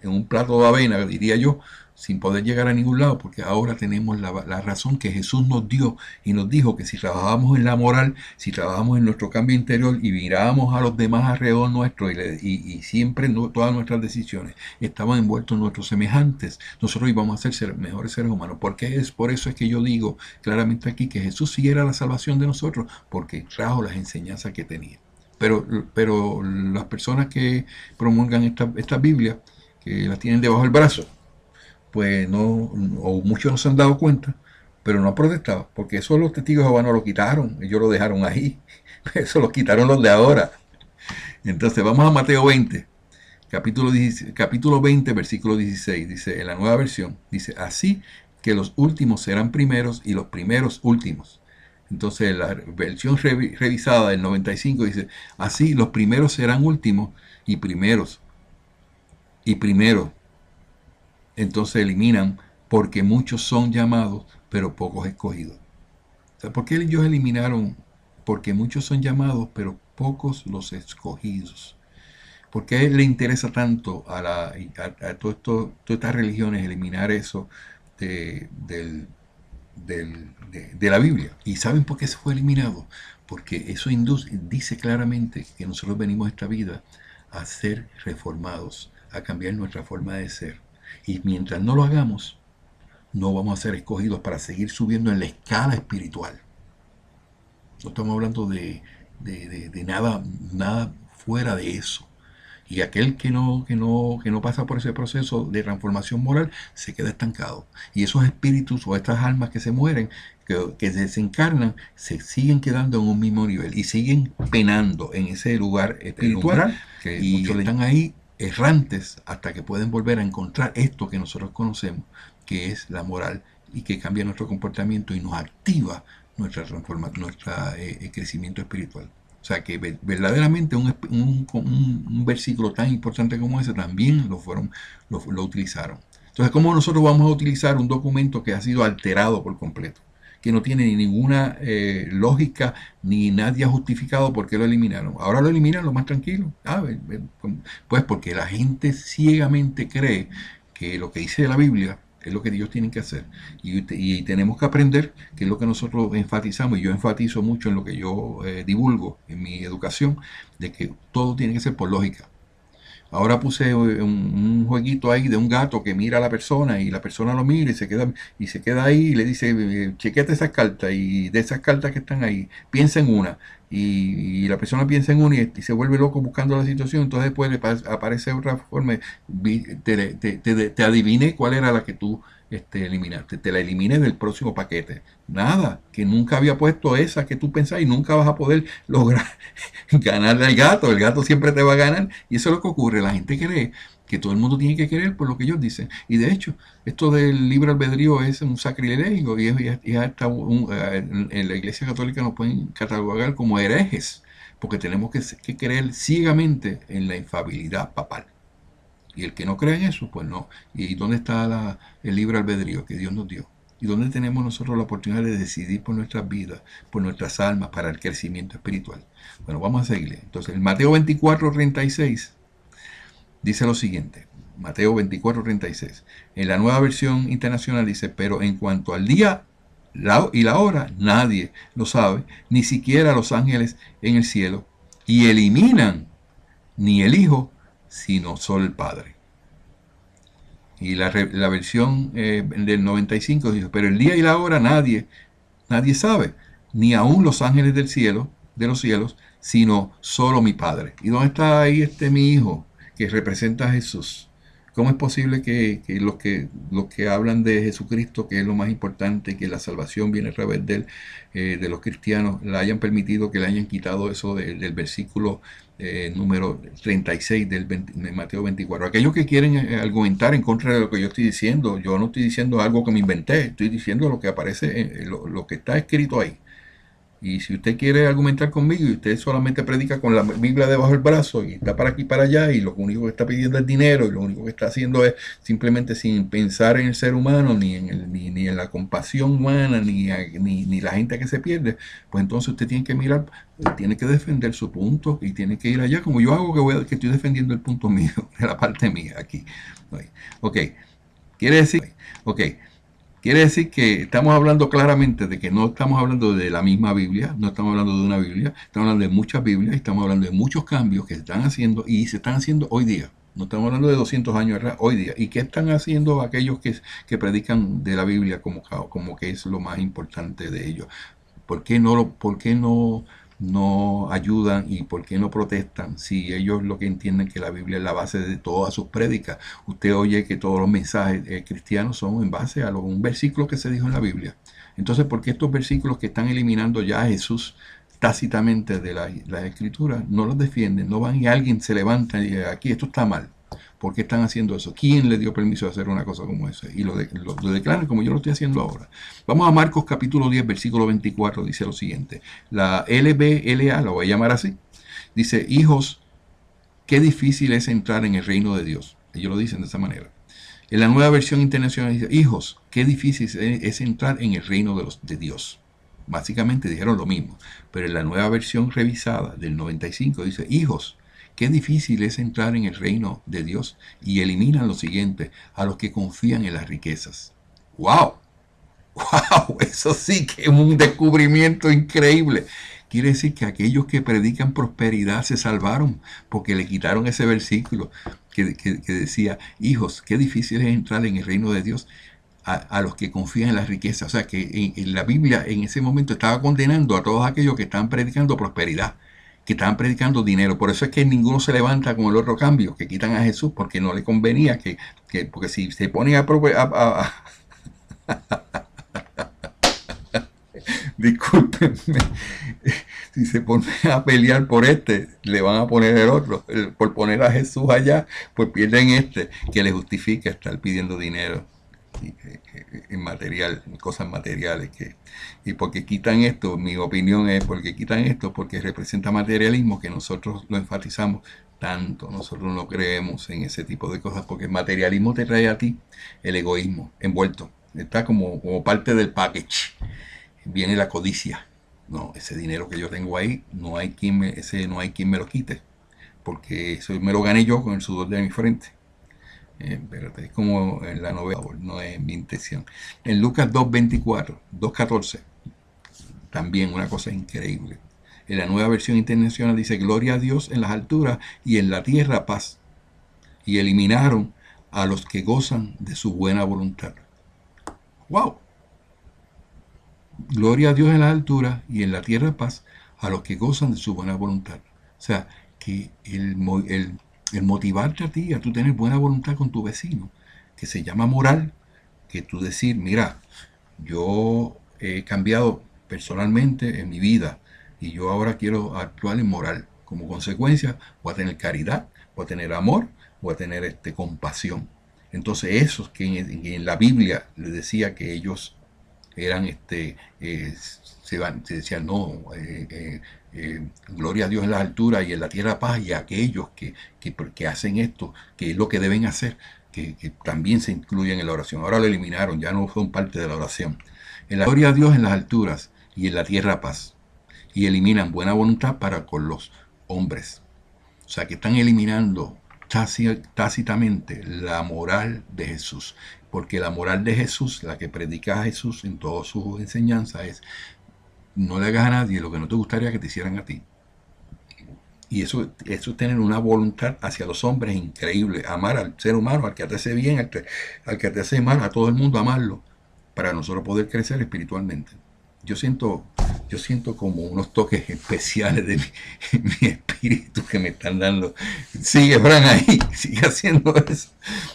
un plato de avena, diría yo, sin poder llegar a ningún lado, porque ahora tenemos la razón que Jesús nos dio y nos dijo que si trabajamos en la moral, si trabajamos en nuestro cambio interior y mirábamos a los demás alrededor nuestro y siempre todas nuestras decisiones estaban envueltos en nuestros semejantes, nosotros íbamos a ser mejores seres humanos. Porque por eso es que yo digo claramente aquí que Jesús sí era la salvación de nosotros, porque trajo las enseñanzas que tenía. Pero las personas que promulgan esta Biblia, que la tienen debajo del brazo, pues no, o muchos no se han dado cuenta, pero no han protestado, porque eso los testigos de Jehová no lo quitaron, ellos lo dejaron ahí, eso lo quitaron los de ahora. Entonces vamos a Mateo 20, capítulo 20, versículo 16, dice en la nueva versión, dice: así que los últimos serán primeros y los primeros últimos. Entonces la versión revisada del 95 dice: así los primeros serán últimos y primeros. Entonces eliminan, porque muchos son llamados, pero pocos escogidos. O sea, ¿por qué ellos eliminaron? Porque muchos son llamados, pero pocos los escogidos. ¿Por qué le interesa tanto a todas estas religiones eliminar eso de la Biblia? ¿Y saben por qué se fue eliminado? Porque eso dice claramente que nosotros venimos a esta vida a ser reformados, a cambiar nuestra forma de ser. Y mientras no lo hagamos, no vamos a ser escogidos para seguir subiendo en la escala espiritual. No estamos hablando de nada fuera de eso. Y aquel que no pasa por ese proceso de transformación moral se queda estancado. Y esos espíritus o estas almas que se mueren, que se desencarnan, se siguen quedando en un mismo nivel y siguen penando en ese lugar espiritual. Y muchos están ahí errantes hasta que pueden volver a encontrar esto que nosotros conocemos, que es la moral, y que cambia nuestro comportamiento y nos activa nuestro crecimiento espiritual. O sea que verdaderamente un versículo tan importante como ese también lo utilizaron. Entonces, ¿cómo nosotros vamos a utilizar un documento que ha sido alterado por completo? que no tiene ninguna lógica, ni nadie ha justificado por qué lo eliminaron. Ahora lo eliminan lo más tranquilo. Pues porque la gente ciegamente cree que lo que dice la Biblia es lo que ellos tienen que hacer. Y tenemos que aprender, que es lo que nosotros enfatizamos, y yo enfatizo mucho en lo que yo divulgo en mi educación, de que todo tiene que ser por lógica. Ahora puse un jueguito ahí de un gato que mira a la persona y la persona lo mira y se queda ahí y le dice, chequete esas cartas y de esas cartas que están ahí, piensa en una. Y la persona piensa en una y se vuelve loco buscando la situación. Entonces después aparece otra forma. Te adiviné cuál era la que tú eliminaste. Te la eliminé del próximo paquete. Nada, que nunca había puesto esa que tú pensás y nunca vas a poder lograr ganarle al gato. El gato siempre te va a ganar. Y eso es lo que ocurre. La gente cree que todo el mundo tiene que creer por lo que ellos dicen. Y de hecho, esto del libre albedrío es un sacrilegio y hasta en la Iglesia Católica nos pueden catalogar como herejes, porque tenemos que creer ciegamente en la infalibilidad papal. Y el que no cree en eso, pues no. ¿Y dónde está el libre albedrío que Dios nos dio? ¿Y dónde tenemos nosotros la oportunidad de decidir por nuestras vidas, por nuestras almas, para el crecimiento espiritual? Bueno, vamos a seguirle. Entonces, el Mateo 24:36 dice lo siguiente. Mateo 24:36. En la Nueva Versión Internacional dice, pero en cuanto al día y la hora, nadie lo sabe, ni siquiera los ángeles en el cielo, y eliminan ni el Hijo, sino solo el Padre. Y la versión del 95 dice, pero el día y la hora nadie sabe, ni aún los ángeles del cielo, de los cielos, sino solo mi Padre. ¿Y dónde está ahí mi Hijo, que representa a Jesús? ¿Cómo es posible que los que hablan de Jesucristo, que es lo más importante, que la salvación viene a través de los cristianos, la hayan permitido, que le hayan quitado eso del versículo número 36 de Mateo 24? Aquellos que quieren argumentar en contra de lo que yo estoy diciendo, yo no estoy diciendo algo que me inventé, estoy diciendo lo que aparece, lo que está escrito ahí. Y si usted quiere argumentar conmigo y usted solamente predica con la Biblia debajo del brazo y está para aquí y para allá y lo único que está pidiendo es dinero y lo único que está haciendo es simplemente sin pensar en el ser humano, ni en la compasión humana, ni la gente que se pierde, pues entonces usted tiene que mirar, tiene que defender su punto y tiene que ir allá, como yo hago, que estoy defendiendo el punto mío, de la parte mía aquí. Ok, quiere decir que estamos hablando claramente de que no estamos hablando de la misma Biblia, no estamos hablando de una Biblia, estamos hablando de muchas Biblias y estamos hablando de muchos cambios que se están haciendo y se están haciendo hoy día. No estamos hablando de 200 años atrás, hoy día. ¿Y qué están haciendo aquellos que predican de la Biblia como que es lo más importante de ellos? ¿Por qué no ayudan y por qué no protestan si ellos lo que entienden que la Biblia es la base de todas sus prédicas? Usted oye que todos los mensajes cristianos son en base a un versículo que se dijo en la Biblia. Entonces, ¿por qué estos versículos que están eliminando ya a Jesús tácitamente de la Escritura no los defienden? No van y alguien se levanta y dice, aquí esto está mal. ¿Por qué están haciendo eso? ¿Quién le dio permiso de hacer una cosa como esa? Y lo declaran como yo lo estoy haciendo ahora. Vamos a Marcos capítulo 10, versículo 24, dice lo siguiente. La LBLA, la voy a llamar así, dice, hijos, qué difícil es entrar en el reino de Dios. Ellos lo dicen de esa manera. En la Nueva Versión Internacional dice, hijos, qué difícil es entrar en el reino de Dios. Básicamente dijeron lo mismo. Pero en la Nueva Versión revisada del 95 dice, hijos, qué difícil es entrar en el reino de Dios, y eliminan lo siguiente, a los que confían en las riquezas. ¡Wow! ¡Wow! Eso sí que es un descubrimiento increíble. Quiere decir que aquellos que predican prosperidad se salvaron porque le quitaron ese versículo que decía, hijos, qué difícil es entrar en el reino de Dios a los que confían en las riquezas. O sea que en la Biblia en ese momento estaba condenando a todos aquellos que estaban predicando prosperidad, que estaban predicando dinero. Por eso es que ninguno se levanta con el otro cambio, que quitan a Jesús, porque no le convenía, porque si se pone discúlpenme, si se pone a pelear por le van a poner el otro. Por poner a Jesús allá, pues pierden que le justifica estar pidiendo dinero en cosas materiales, y porque quitan esto, mi opinión es porque quitan esto, porque representa materialismo, que nosotros lo enfatizamos tanto. Nosotros no creemos en ese tipo de cosas, porque el materialismo te trae a ti el egoísmo envuelto, está como parte del package. viene la codicia. No, ese dinero que yo tengo ahí, no hay quien me lo quite, porque eso me lo gané yo con el sudor de mi frente. Espérate, es como en la novela, no es mi intención. En Lucas 2:24, 2:14, también una cosa increíble. En la Nueva Versión Internacional dice: gloria a Dios en las alturas y en la tierra paz. Y eliminaron a los que gozan de su buena voluntad. ¡Wow! Gloria a Dios en las alturas y en la tierra paz a los que gozan de su buena voluntad. O sea, que el motivarte a ti, a tú tener buena voluntad con tu vecino, que se llama moral, que tú decir, mira, yo he cambiado personalmente en mi vida y yo ahora quiero actuar en moral. Como consecuencia, voy a tener caridad, voy a tener amor, voy a tener compasión. Entonces, esos que en la Biblia les decía que ellos eran se decían no, gloria a Dios en las alturas y en la tierra paz, y a aquellos que hacen esto, que es lo que deben hacer, que también se incluyen en la oración. Ahora lo eliminaron, ya no son parte de la oración. En la gloria a Dios en las alturas y en la tierra paz, y eliminan buena voluntad para con los hombres. O sea que están eliminando tácitamente la moral de Jesús, porque la moral de Jesús, la que predica Jesús en todas sus enseñanzas, es: no le hagas a nadie lo que no te gustaría que te hicieran a ti. Y eso es tener una voluntad hacia los hombres increíble, amar al ser humano, al que te hace bien, al que te hace mal, a todo el mundo amarlo, para nosotros poder crecer espiritualmente. Yo siento como unos toques especiales de mi espíritu que me están dando. Sigue, Fran, ahí, sigue haciendo eso.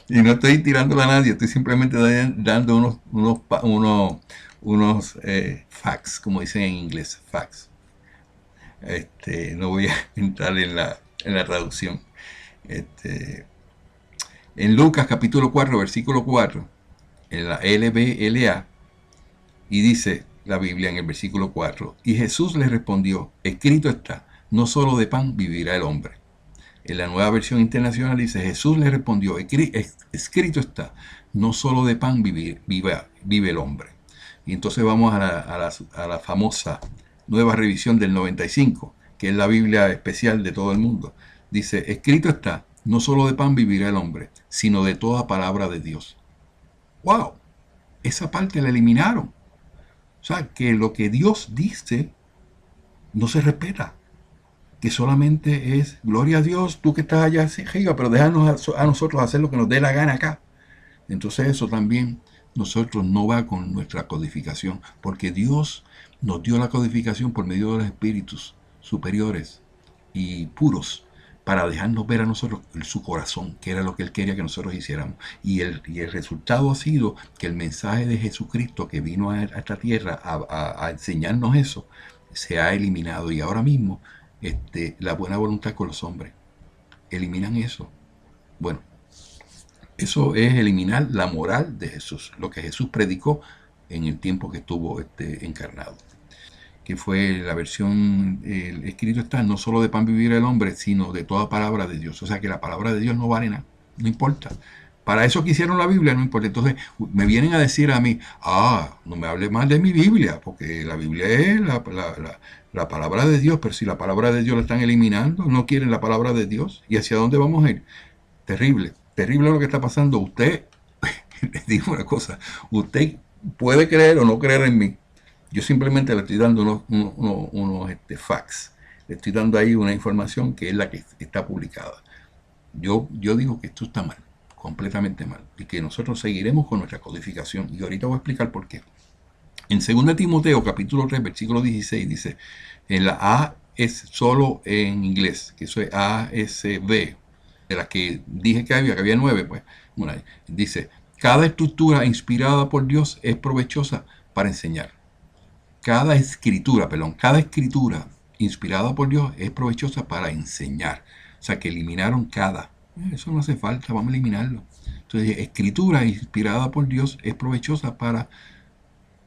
Y no estoy tirándola a nadie, estoy simplemente dando unos facts, como dicen en inglés, facts. No voy a entrar en la traducción. En Lucas capítulo 4, versículo 4, en la LBLA, y dice la Biblia en el versículo 4: y Jesús le respondió, escrito está, no solo de pan vivirá el hombre. En la Nueva Versión Internacional dice: Jesús le respondió, escrito está, no solo de pan vive el hombre. Y entonces vamos a la famosa Nueva Revisión del 95, que es la Biblia especial de todo el mundo. Dice: escrito está, no solo de pan vivirá el hombre, sino de toda palabra de Dios. ¡Wow! Esa parte la eliminaron. O sea, que lo que Dios dice no se respeta. Que solamente es, gloria a Dios, tú que estás allá arriba, pero déjanos a nosotros hacer lo que nos dé la gana acá. Entonces eso también nosotros no va con nuestra codificación, porque Dios nos dio la codificación por medio de los espíritus superiores y puros, para dejarnos ver a nosotros su corazón, que era lo que Él quería que nosotros hiciéramos. Y el resultado ha sido que el mensaje de Jesucristo, que vino a esta tierra a enseñarnos eso, se ha eliminado. Y ahora mismo la buena voluntad con los hombres, eliminan eso. Bueno, eso es eliminar la moral de Jesús, lo que Jesús predicó en el tiempo que estuvo encarnado, que fue la versión, el escrito está, no solo de pan vivirá el hombre, sino de toda palabra de Dios. O sea que la palabra de Dios no vale nada, no importa. Para eso que hicieron la Biblia, no importa. Entonces me vienen a decir a mí, no me hable más de mi Biblia, porque la Biblia es la palabra de Dios, pero si la palabra de Dios la están eliminando, no quieren la palabra de Dios. ¿Y hacia dónde vamos a ir? Terrible, terrible lo que está pasando. Usted, les digo una cosa, usted puede creer o no creer en mí. Yo simplemente le estoy dando unos facts. Le estoy dando ahí una información que es la que está publicada. Yo digo que esto está mal, completamente mal, y que nosotros seguiremos con nuestra codificación. Y ahorita voy a explicar por qué. En 2 Timoteo, capítulo 3, versículo 16, dice, en la A es solo en inglés, que eso es ASB, de las que dije que había 9, pues, bueno, dice, cada estructura inspirada por Dios es provechosa para enseñar. Cada escritura inspirada por Dios es provechosa para enseñar. O sea, que eliminaron cada. Eso no hace falta, vamos a eliminarlo. Entonces, escritura inspirada por Dios es provechosa para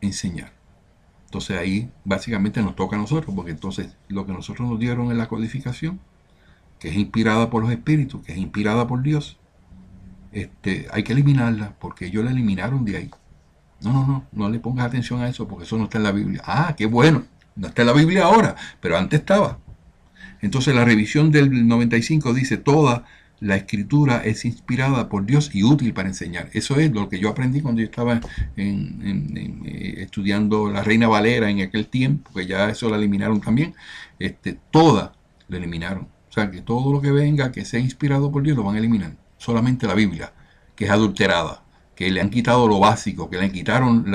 enseñar. Entonces ahí básicamente nos toca a nosotros, porque entonces lo que nosotros nos dieron en la codificación, que es inspirada por los espíritus, que es inspirada por Dios, hay que eliminarla, porque ellos la eliminaron de ahí. No le pongas atención a eso porque eso no está en la Biblia. Ah, qué bueno, no está en la Biblia ahora, pero antes estaba. Entonces la revisión del 95 dice, toda la escritura es inspirada por Dios y útil para enseñar. Eso es lo que yo aprendí cuando yo estaba estudiando la Reina Valera en aquel tiempo, que ya eso la eliminaron también. Toda la eliminaron. O sea, que todo lo que venga, que sea inspirado por Dios, lo van a eliminar. Solamente la Biblia, que es adulterada, que le han quitado lo básico, que le quitaron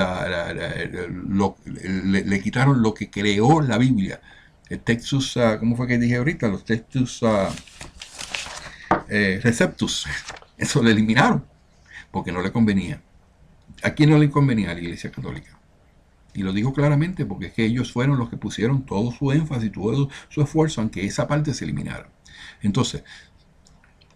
le quitaron lo que creó la Biblia. El Textus, ¿cómo fue que dije ahorita? Los Textus Receptus. Eso lo eliminaron porque no le convenía. ¿A quién no le convenía? A la Iglesia Católica. Y lo digo claramente porque es que ellos fueron los que pusieron todo su énfasis, todo su esfuerzo en que esa parte se eliminara. Entonces,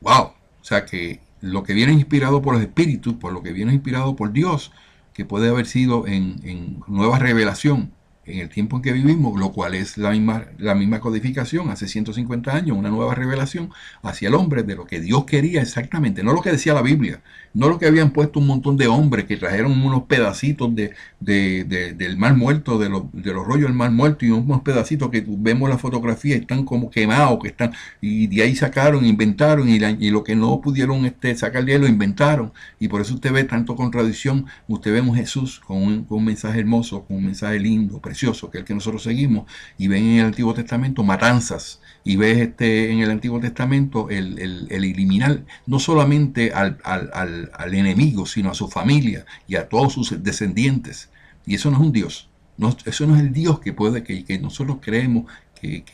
wow, o sea que lo que viene inspirado por los espíritus, por lo que viene inspirado por Dios, que puede haber sido en nueva revelación en el tiempo en que vivimos, lo cual es la misma codificación hace 150 años, una nueva revelación hacia el hombre de lo que Dios quería exactamente, no lo que decía la Biblia, no lo que habían puesto un montón de hombres que trajeron unos pedacitos del mar muerto, de los rollos del mar muerto, y unos pedacitos que vemos en la fotografía están como quemados, que están, y de ahí sacaron, inventaron, y lo que no pudieron sacar de ahí lo inventaron, y por eso usted ve tanto contradicción. Usted ve un Jesús con un mensaje hermoso, con un mensaje lindo, precioso, que es el que nosotros seguimos, y ven en el Antiguo Testamento matanzas, y ves en el Antiguo Testamento el eliminar no solamente al enemigo, sino a su familia y a todos sus descendientes. Y eso no es un Dios. No, eso no es el Dios que nosotros creemos que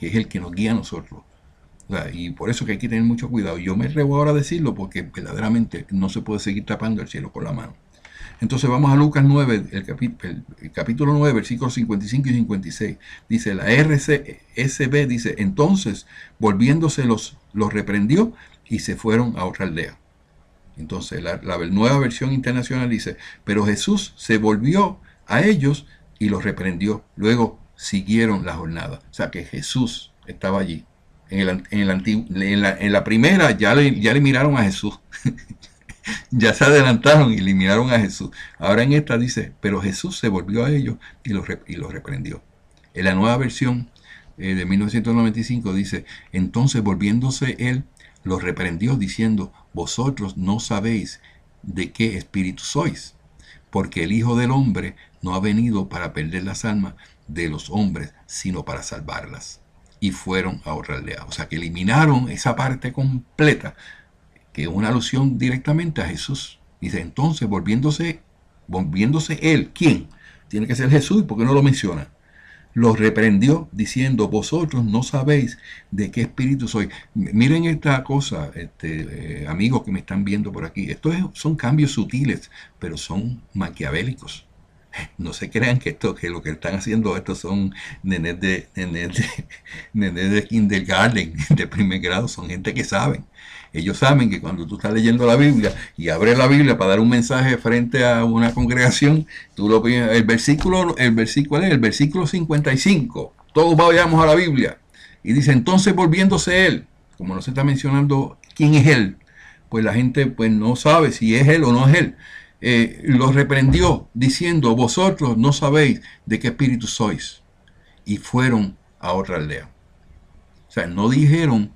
es el que nos guía a nosotros. O sea, y por eso que hay que tener mucho cuidado. Yo me atrevo ahora a decirlo porque verdaderamente no se puede seguir tapando el cielo con la mano. Entonces vamos a Lucas 9, el capítulo 9, versículos 55 y 56. Dice, la RCSB dice, entonces volviéndose los reprendió y se fueron a otra aldea. Entonces la nueva versión internacional dice, pero Jesús se volvió a ellos y los reprendió. Luego siguieron la jornada. O sea que Jesús estaba allí. En la primera ya le miraron a Jesús. Ya se adelantaron y eliminaron a Jesús. Ahora en esta dice, pero Jesús se volvió a ellos y los reprendió. En la nueva versión de 1995 dice, entonces volviéndose él, los reprendió diciendo, vosotros no sabéis de qué espíritu sois, porque el Hijo del Hombre no ha venido para perder las almas de los hombres, sino para salvarlas. Y fueron a otra aldea. O sea que eliminaron esa parte completa, que es una alusión directamente a Jesús. Dice, entonces, volviéndose él, ¿quién? Tiene que ser Jesús, ¿por qué no lo menciona? Los reprendió diciendo, vosotros no sabéis de qué espíritu sois. Miren esta cosa, amigos que me están viendo por aquí. Son cambios sutiles, pero son maquiavélicos. No se crean que lo que están haciendo estos son nenes de kindergarten, de primer grado, son gente que saben. Ellos saben que cuando tú estás leyendo la Biblia y abres la Biblia para dar un mensaje frente a una congregación, tú lo pides, el versículo 55, todos vayamos a la Biblia, y dice, entonces volviéndose él, como no se está mencionando quién es él, pues la gente pues no sabe si es él o no es él. Los reprendió diciendo, vosotros no sabéis de qué espíritu sois, y fueron a otra aldea. O sea, no dijeron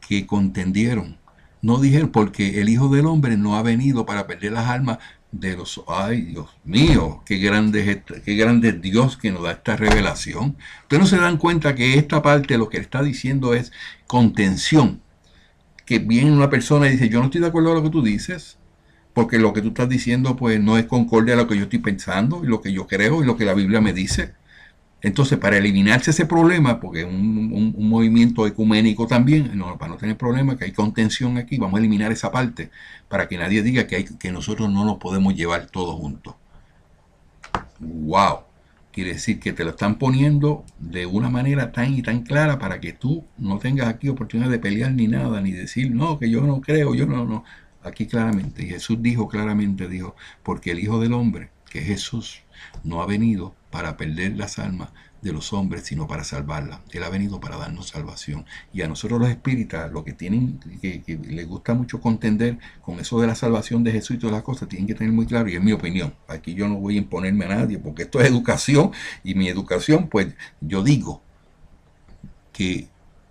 que contendieron, no dijeron, porque el Hijo del Hombre no ha venido para perder las almas de los... ¡Ay, Dios mío! ¡Qué grande es Dios que nos da esta revelación! Ustedes no se dan cuenta que esta parte lo que está diciendo es contención. Que viene una persona y dice, yo no estoy de acuerdo con lo que tú dices, porque lo que tú estás diciendo pues no es concorde a lo que yo estoy pensando y lo que yo creo y lo que la Biblia me dice. Entonces, para eliminarse ese problema, porque es un movimiento ecuménico también, para no tener problema, que hay contención aquí, vamos a eliminar esa parte para que nadie diga que nosotros no nos podemos llevar todos juntos. ¡Wow! Quiere decir que te lo están poniendo de una manera tan y tan clara para que tú no tengas aquí oportunidad de pelear ni nada, ni decir, no, que yo no creo, yo no. Aquí claramente, y Jesús dijo claramente, porque el Hijo del Hombre, que es Jesús, no ha venido para perder las almas de los hombres, sino para salvarlas. Él ha venido para darnos salvación. Y a nosotros los espíritas, lo que tienen, que les gusta mucho contender con eso de la salvación de Jesús y todas las cosas, tienen que tener muy claro, y es mi opinión. Aquí yo no voy a imponerme a nadie, porque esto es educación, y mi educación, pues yo digo que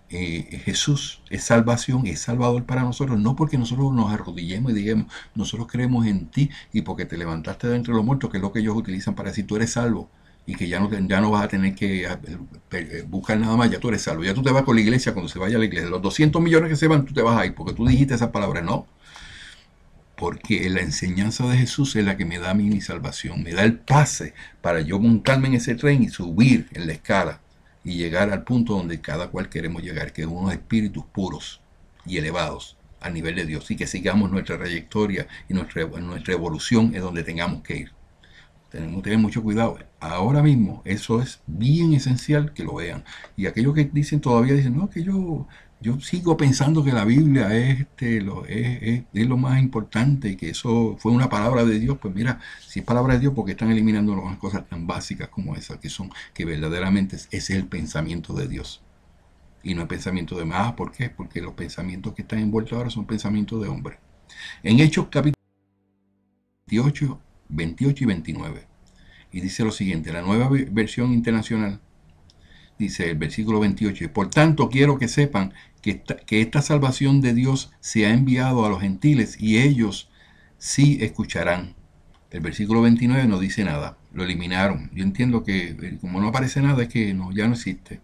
Jesús es salvación, es salvador para nosotros, no porque nosotros nos arrodillemos y digamos, nosotros creemos en ti y porque te levantaste de entre los muertos, que es lo que ellos utilizan para decir tú eres salvo y que ya no vas a tener que buscar nada más, ya tú eres salvo, ya tú te vas con la iglesia cuando se vaya a la iglesia, los 200 millones que se van, tú te vas a ir porque tú dijiste esas palabras, no. Porque la enseñanza de Jesús es la que me da a mí mi salvación, me da el pase para yo montarme en ese tren y subir en la escala y llegar al punto donde cada cual queremos llegar, que es unos espíritus puros y elevados al nivel de Dios, y que sigamos nuestra trayectoria y nuestra evolución es donde tengamos que ir. Tenemos que tener mucho cuidado. Ahora mismo eso es bien esencial que lo vean. Y aquellos que dicen todavía dicen, no, que yo sigo pensando que la Biblia es lo más importante y que eso fue una palabra de Dios. Pues mira, si es palabra de Dios, ¿por qué están eliminando unas cosas tan básicas como esas, que verdaderamente ese es el pensamiento de Dios? Y no el pensamiento de más. ¿Por qué? Porque los pensamientos que están envueltos ahora son pensamientos de hombre. En Hechos capítulo 28 y 29. Y dice lo siguiente, la nueva versión internacional, dice el versículo 28, por tanto quiero que sepan que esta salvación de Dios se ha enviado a los gentiles y ellos sí escucharán. El versículo 29 no dice nada, lo eliminaron. Yo entiendo que como no aparece nada es que no, ya no existe.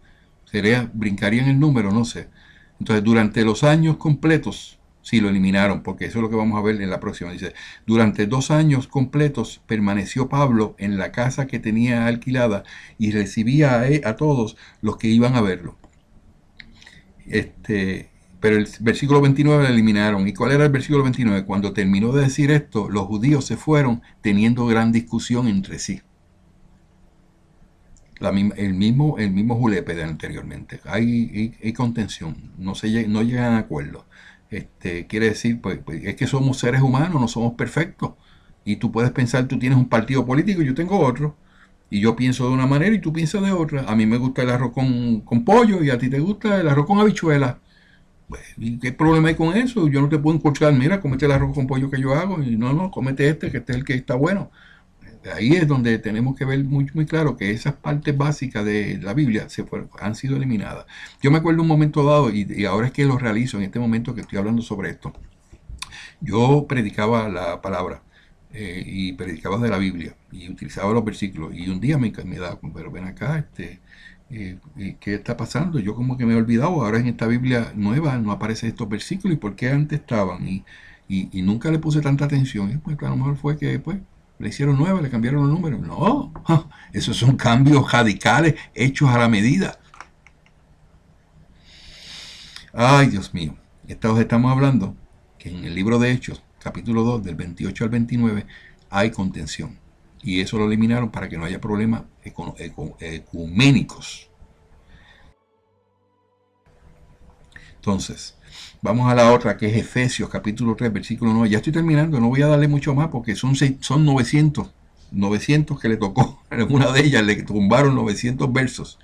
Brincarían el número, no sé. Entonces durante los años completos, sí, lo eliminaron, porque eso es lo que vamos a ver en la próxima. Dice, durante 2 años completos permaneció Pablo en la casa que tenía alquilada y recibía a todos los que iban a verlo. Pero el versículo 29 lo eliminaron. ¿Y cuál era el versículo 29? Cuando terminó de decir esto, los judíos se fueron teniendo gran discusión entre sí. El mismo julepe de anteriormente. Hay contención, no llegan a acuerdo. Quiere decir, pues, es que somos seres humanos, no somos perfectos. Y tú puedes pensar, tú tienes un partido político y yo tengo otro. Y yo pienso de una manera y tú piensas de otra. A mí me gusta el arroz con pollo y a ti te gusta el arroz con habichuelas. Pues, ¿y qué problema hay con eso? Yo no te puedo encontrar, mira, comete el arroz con pollo que yo hago. Y no, comete que este es el que está bueno. Ahí es donde tenemos que ver muy, muy claro que esas partes básicas de la Biblia han sido eliminadas. Yo me acuerdo un momento dado, y ahora es que lo realizo en este momento que estoy hablando sobre esto. Yo predicaba la palabra y predicaba de la Biblia y utilizaba los versículos. Y un día me daba, pero ven acá, ¿qué está pasando? Yo como que me he olvidado, ahora en esta Biblia nueva no aparecen estos versículos, ¿y por qué antes estaban? Y nunca le puse tanta atención. Y pues a lo mejor fue que después le hicieron nueva, le cambiaron los números. No, esos son cambios radicales hechos a la medida. Ay, Dios mío. Estamos hablando que en el libro de Hechos, capítulo 2, del 28 al 29, hay contención. Y eso lo eliminaron para que no haya problemas ecuménicos. Entonces, vamos a la otra, que es Efesios, capítulo 3, versículo 9. Ya estoy terminando, no voy a darle mucho más porque son 900 que le tocó. En una de ellas le tumbaron 900 versos.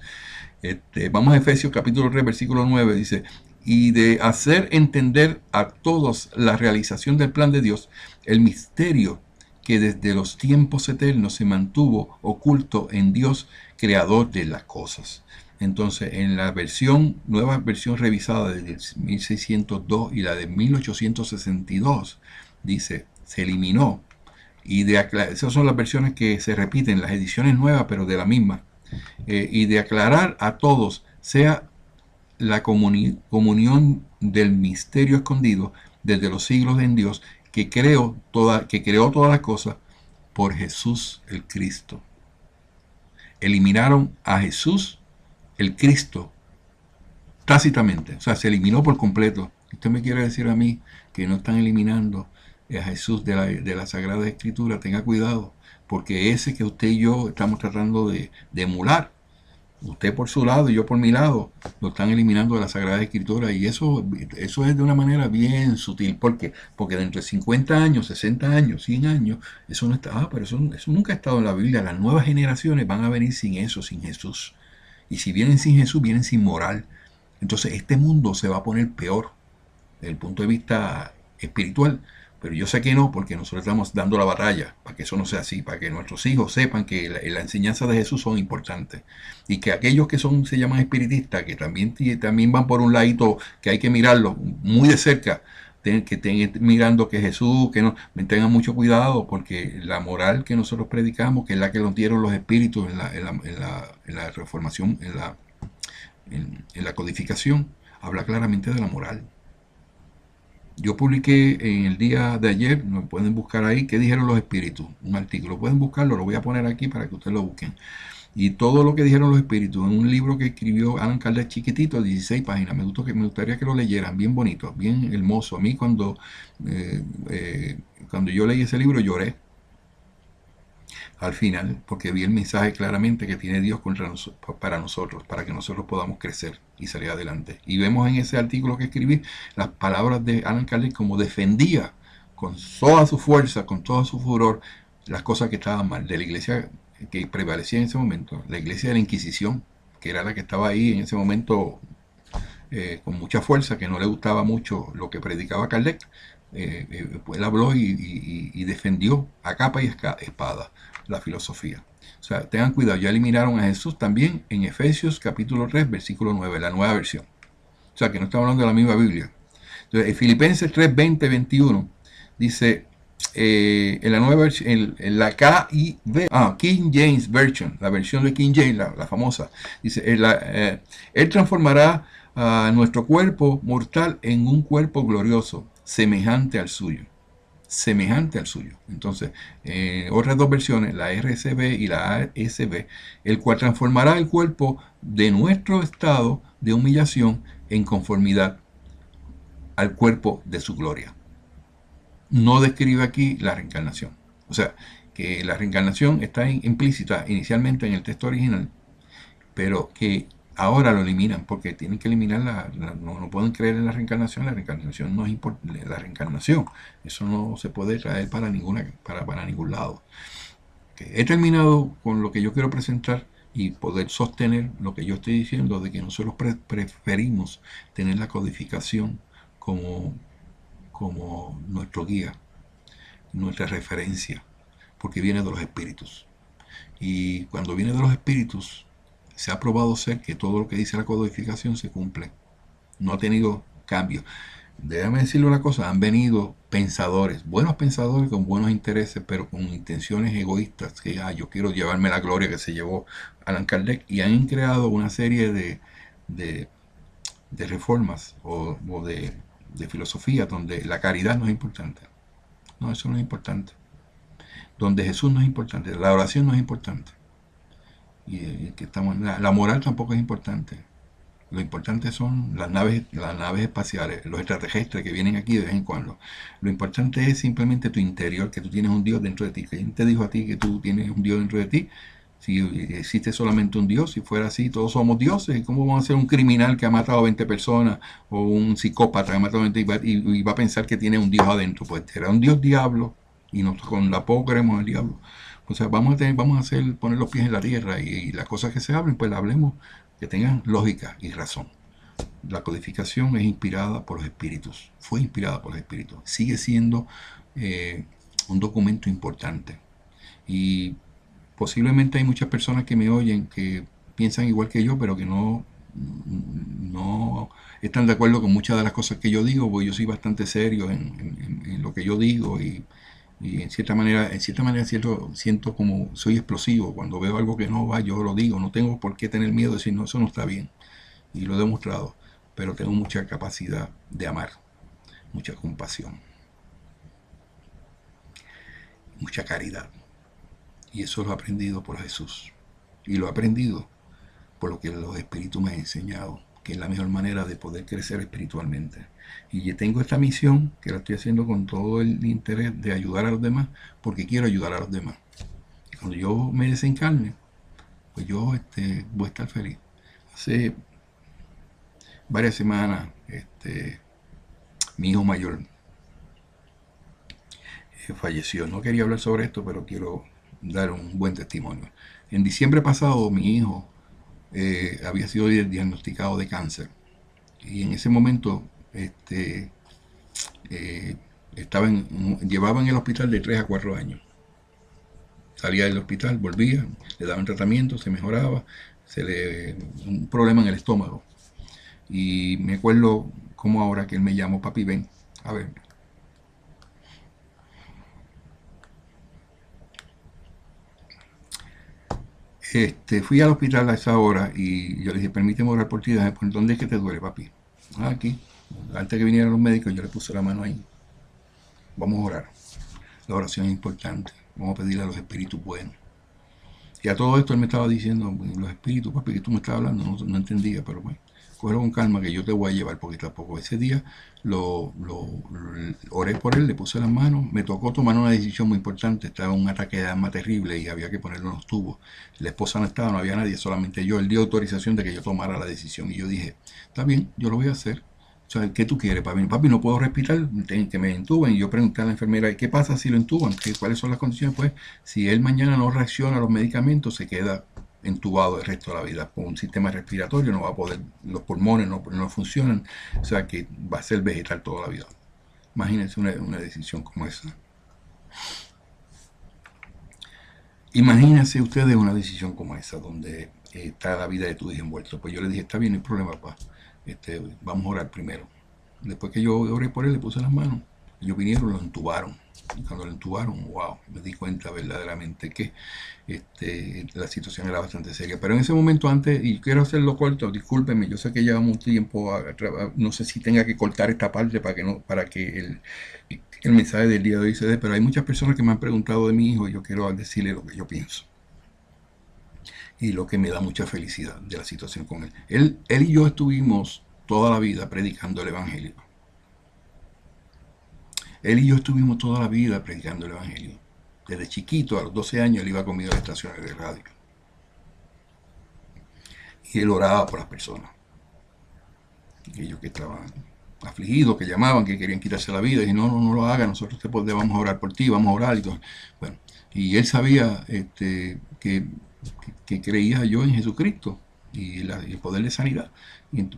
Vamos a Efesios, capítulo 3, versículo 9. Dice, y de hacer entender a todos la realización del plan de Dios, el misterio que desde los tiempos eternos se mantuvo oculto en Dios, creador de las cosas. Entonces, en la nueva versión revisada de 1602 y la de 1862, dice, se eliminó. Y esas son las versiones que se repiten, las ediciones nuevas, pero de la misma. Y de aclarar a todos, sea la comunión del misterio escondido desde los siglos en Dios, que creó todas las cosas por Jesús el Cristo. Eliminaron a Jesús el Cristo tácitamente, o sea, se eliminó por completo. Usted me quiere decir a mí que no están eliminando a Jesús de la Sagrada Escritura. Tenga cuidado, porque ese que usted y yo estamos tratando de emular Usted por su lado y yo por mi lado, lo están eliminando de la Sagrada Escritura. Y eso es de una manera bien sutil. ¿Por qué? Porque dentro de 50 años, 60 años, 100 años, eso no está. Pero eso nunca ha estado en la Biblia. Las nuevas generaciones van a venir sin eso, sin Jesús. Y si vienen sin Jesús, vienen sin moral. Entonces este mundo se va a poner peor desde el punto de vista espiritual. Pero yo sé que no, porque nosotros estamos dando la batalla para que eso no sea así, para que nuestros hijos sepan que la enseñanza de Jesús son importantes. Y que aquellos que se llaman espiritistas, que también van por un ladito, que hay que mirarlo muy de cerca, que estén mirando que Jesús, que no, tengan mucho cuidado, porque la moral que nosotros predicamos, que es la que nos dieron los espíritus en la reformación, en la codificación, habla claramente de la moral. Yo publiqué en el día de ayer, me pueden buscar ahí, ¿qué dijeron los espíritus? Un artículo, pueden buscarlo, lo voy a poner aquí para que ustedes lo busquen. Y todo lo que dijeron los espíritus, en un libro que escribió Alan Kardec chiquitito, 16 páginas, me gustaría que lo leyeran, bien bonito, bien hermoso. A mí cuando yo leí ese libro lloré al final, porque vi el mensaje claramente que tiene Dios para nosotros, para que nosotros podamos crecer y salir adelante. Y vemos en ese artículo que escribí las palabras de Alan Kardec como defendía con toda su fuerza, con todo su furor, las cosas que estaban mal de la iglesia que prevalecía en ese momento, la iglesia de la Inquisición, que era la que estaba ahí en ese momento con mucha fuerza, que no le gustaba mucho lo que predicaba Kardec. Pues él habló y defendió a capa y espada la filosofía. O sea, tengan cuidado, ya eliminaron a Jesús también en Efesios capítulo 3, versículo 9, la nueva versión. O sea, que no estamos hablando de la misma Biblia. Entonces, en Filipenses 3, 20, 21, dice, en la nueva versión, en la KIV, King James Version, la versión de King James, la famosa, dice, Él transformará a nuestro cuerpo mortal en un cuerpo glorioso, semejante al suyo. Semejante al suyo. Entonces, otras dos versiones, la RCB y la ASB, el cual transformará el cuerpo de nuestro estado de humillación en conformidad al cuerpo de su gloria. No describe aquí la reencarnación. O sea, que la reencarnación está implícita inicialmente en el texto original, pero que ahora lo eliminan porque tienen que eliminar no pueden creer en la reencarnación no es importante, la reencarnación, eso no se puede traer para ningún lado. He terminado con lo que yo quiero presentar y poder sostener lo que yo estoy diciendo de que nosotros preferimos tener la codificación como nuestro guía, nuestra referencia, porque viene de los espíritus. Y cuando viene de los espíritus, se ha probado ser que todo lo que dice la codificación se cumple. No ha tenido cambio. Déjame decirle una cosa, han venido pensadores, buenos pensadores con buenos intereses, pero con intenciones egoístas, que yo quiero llevarme la gloria que se llevó Allan Kardec, y han creado una serie de reformas o de filosofía donde la caridad no es importante. No, eso no es importante. Donde Jesús no es importante, la oración no es importante. Y que la moral tampoco es importante. Lo importante son las naves espaciales, los extraterrestres que vienen aquí de vez en cuando. Lo importante es simplemente tu interior, que tú tienes un Dios dentro de ti. ¿Quién te dijo a ti que tú tienes un Dios dentro de ti? Si existe solamente un Dios, si fuera así, todos somos dioses. ¿Cómo vamos a ser un criminal que ha matado a 20 personas o un psicópata que ha matado a 20 y va a pensar que tiene un Dios adentro? Pues será un Dios diablo y nosotros con la poco queremos al diablo. O sea, vamos a poner los pies en la tierra y las cosas que se hablen, pues las hablemos que tengan lógica y razón. La codificación es inspirada por los espíritus, fue inspirada por los espíritus, sigue siendo un documento importante. Y posiblemente hay muchas personas que me oyen que piensan igual que yo, pero que no están de acuerdo con muchas de las cosas que yo digo, porque yo soy bastante serio en lo que yo digo y en cierta manera siento como soy explosivo. Cuando veo algo que no va, yo lo digo. No tengo por qué tener miedo de decir, no, eso no está bien. Y lo he demostrado. Pero tengo mucha capacidad de amar, mucha compasión, mucha caridad. Y eso lo he aprendido por Jesús. Y lo he aprendido por lo que los espíritus me han enseñado, que es la mejor manera de poder crecer espiritualmente. Y yo tengo esta misión que la estoy haciendo con todo el interés de ayudar a los demás, porque quiero ayudar a los demás. Y cuando yo me desencarne, pues yo voy a estar feliz. Hace varias semanas, mi hijo mayor falleció. No quería hablar sobre esto, pero quiero dar un buen testimonio. En diciembre pasado, mi hijo había sido diagnosticado de cáncer. Y en ese momento, llevaba en el hospital de 3 a 4 años. Salía del hospital, volvía, le daban tratamiento, se mejoraba, un problema en el estómago. Y me acuerdo como ahora que él me llamó: papi, ven a ver. Fui al hospital a esa hora y yo le dije: permíteme orar por ti. ¿Por dónde es que te duele, papi? Aquí. Antes que vinieran los médicos, yo le puse la mano ahí. Vamos a orar. La oración es importante. Vamos a pedirle a los espíritus buenos. Y a todo esto él me estaba diciendo: los espíritus, papi, que tú me estás hablando, no entendía, pero bueno, cógelo con calma que yo te voy a llevar, porque tampoco ese día oré por él, le puse las manos, me tocó tomar una decisión muy importante. Estaba en un ataque de asma terrible y había que ponerlo en los tubos. La esposa no estaba, no había nadie, solamente yo. Él dio autorización de que yo tomara la decisión y yo dije: está bien, yo lo voy a hacer. O sea, ¿qué tú quieres, papi? Papi, no puedo respirar, que me entuben. Y yo pregunté a la enfermera: ¿qué pasa si lo entuban? ¿Cuáles son las condiciones? Pues, si él mañana no reacciona a los medicamentos, se queda entubado el resto de la vida por un sistema respiratorio, no va a poder, los pulmones no funcionan, o sea que va a ser vegetal toda la vida. Imagínense una decisión como esa. Imagínense ustedes una decisión como esa, donde está la vida de tu hijo envuelto. Pues yo le dije: está bien, no hay problema, papá. Vamos a orar primero. Después que yo oré por él, le puse las manos. Ellos vinieron, lo entubaron. Y cuando lo entubaron, wow, me di cuenta verdaderamente que la situación era bastante seria. Pero en ese momento, antes, y quiero hacerlo corto, discúlpenme, yo sé que lleva mucho tiempo, no sé si tenga que cortar esta parte para que el mensaje del día de hoy se dé, pero hay muchas personas que me han preguntado de mi hijo y yo quiero decirle lo que yo pienso. Y lo que me da mucha felicidad de la situación con él. Él y yo estuvimos toda la vida predicando el Evangelio. Él y yo estuvimos toda la vida predicando el Evangelio. Desde chiquito, a los 12 años, él iba conmigo a las estaciones de radio. Y él oraba por las personas. Aquellos que estaban afligidos, que llamaban, que querían quitarse la vida. Y no lo hagas, nosotros te vamos a orar por ti, vamos a orar. Y todo. Bueno, y él sabía que creía yo en Jesucristo y el poder de sanidad.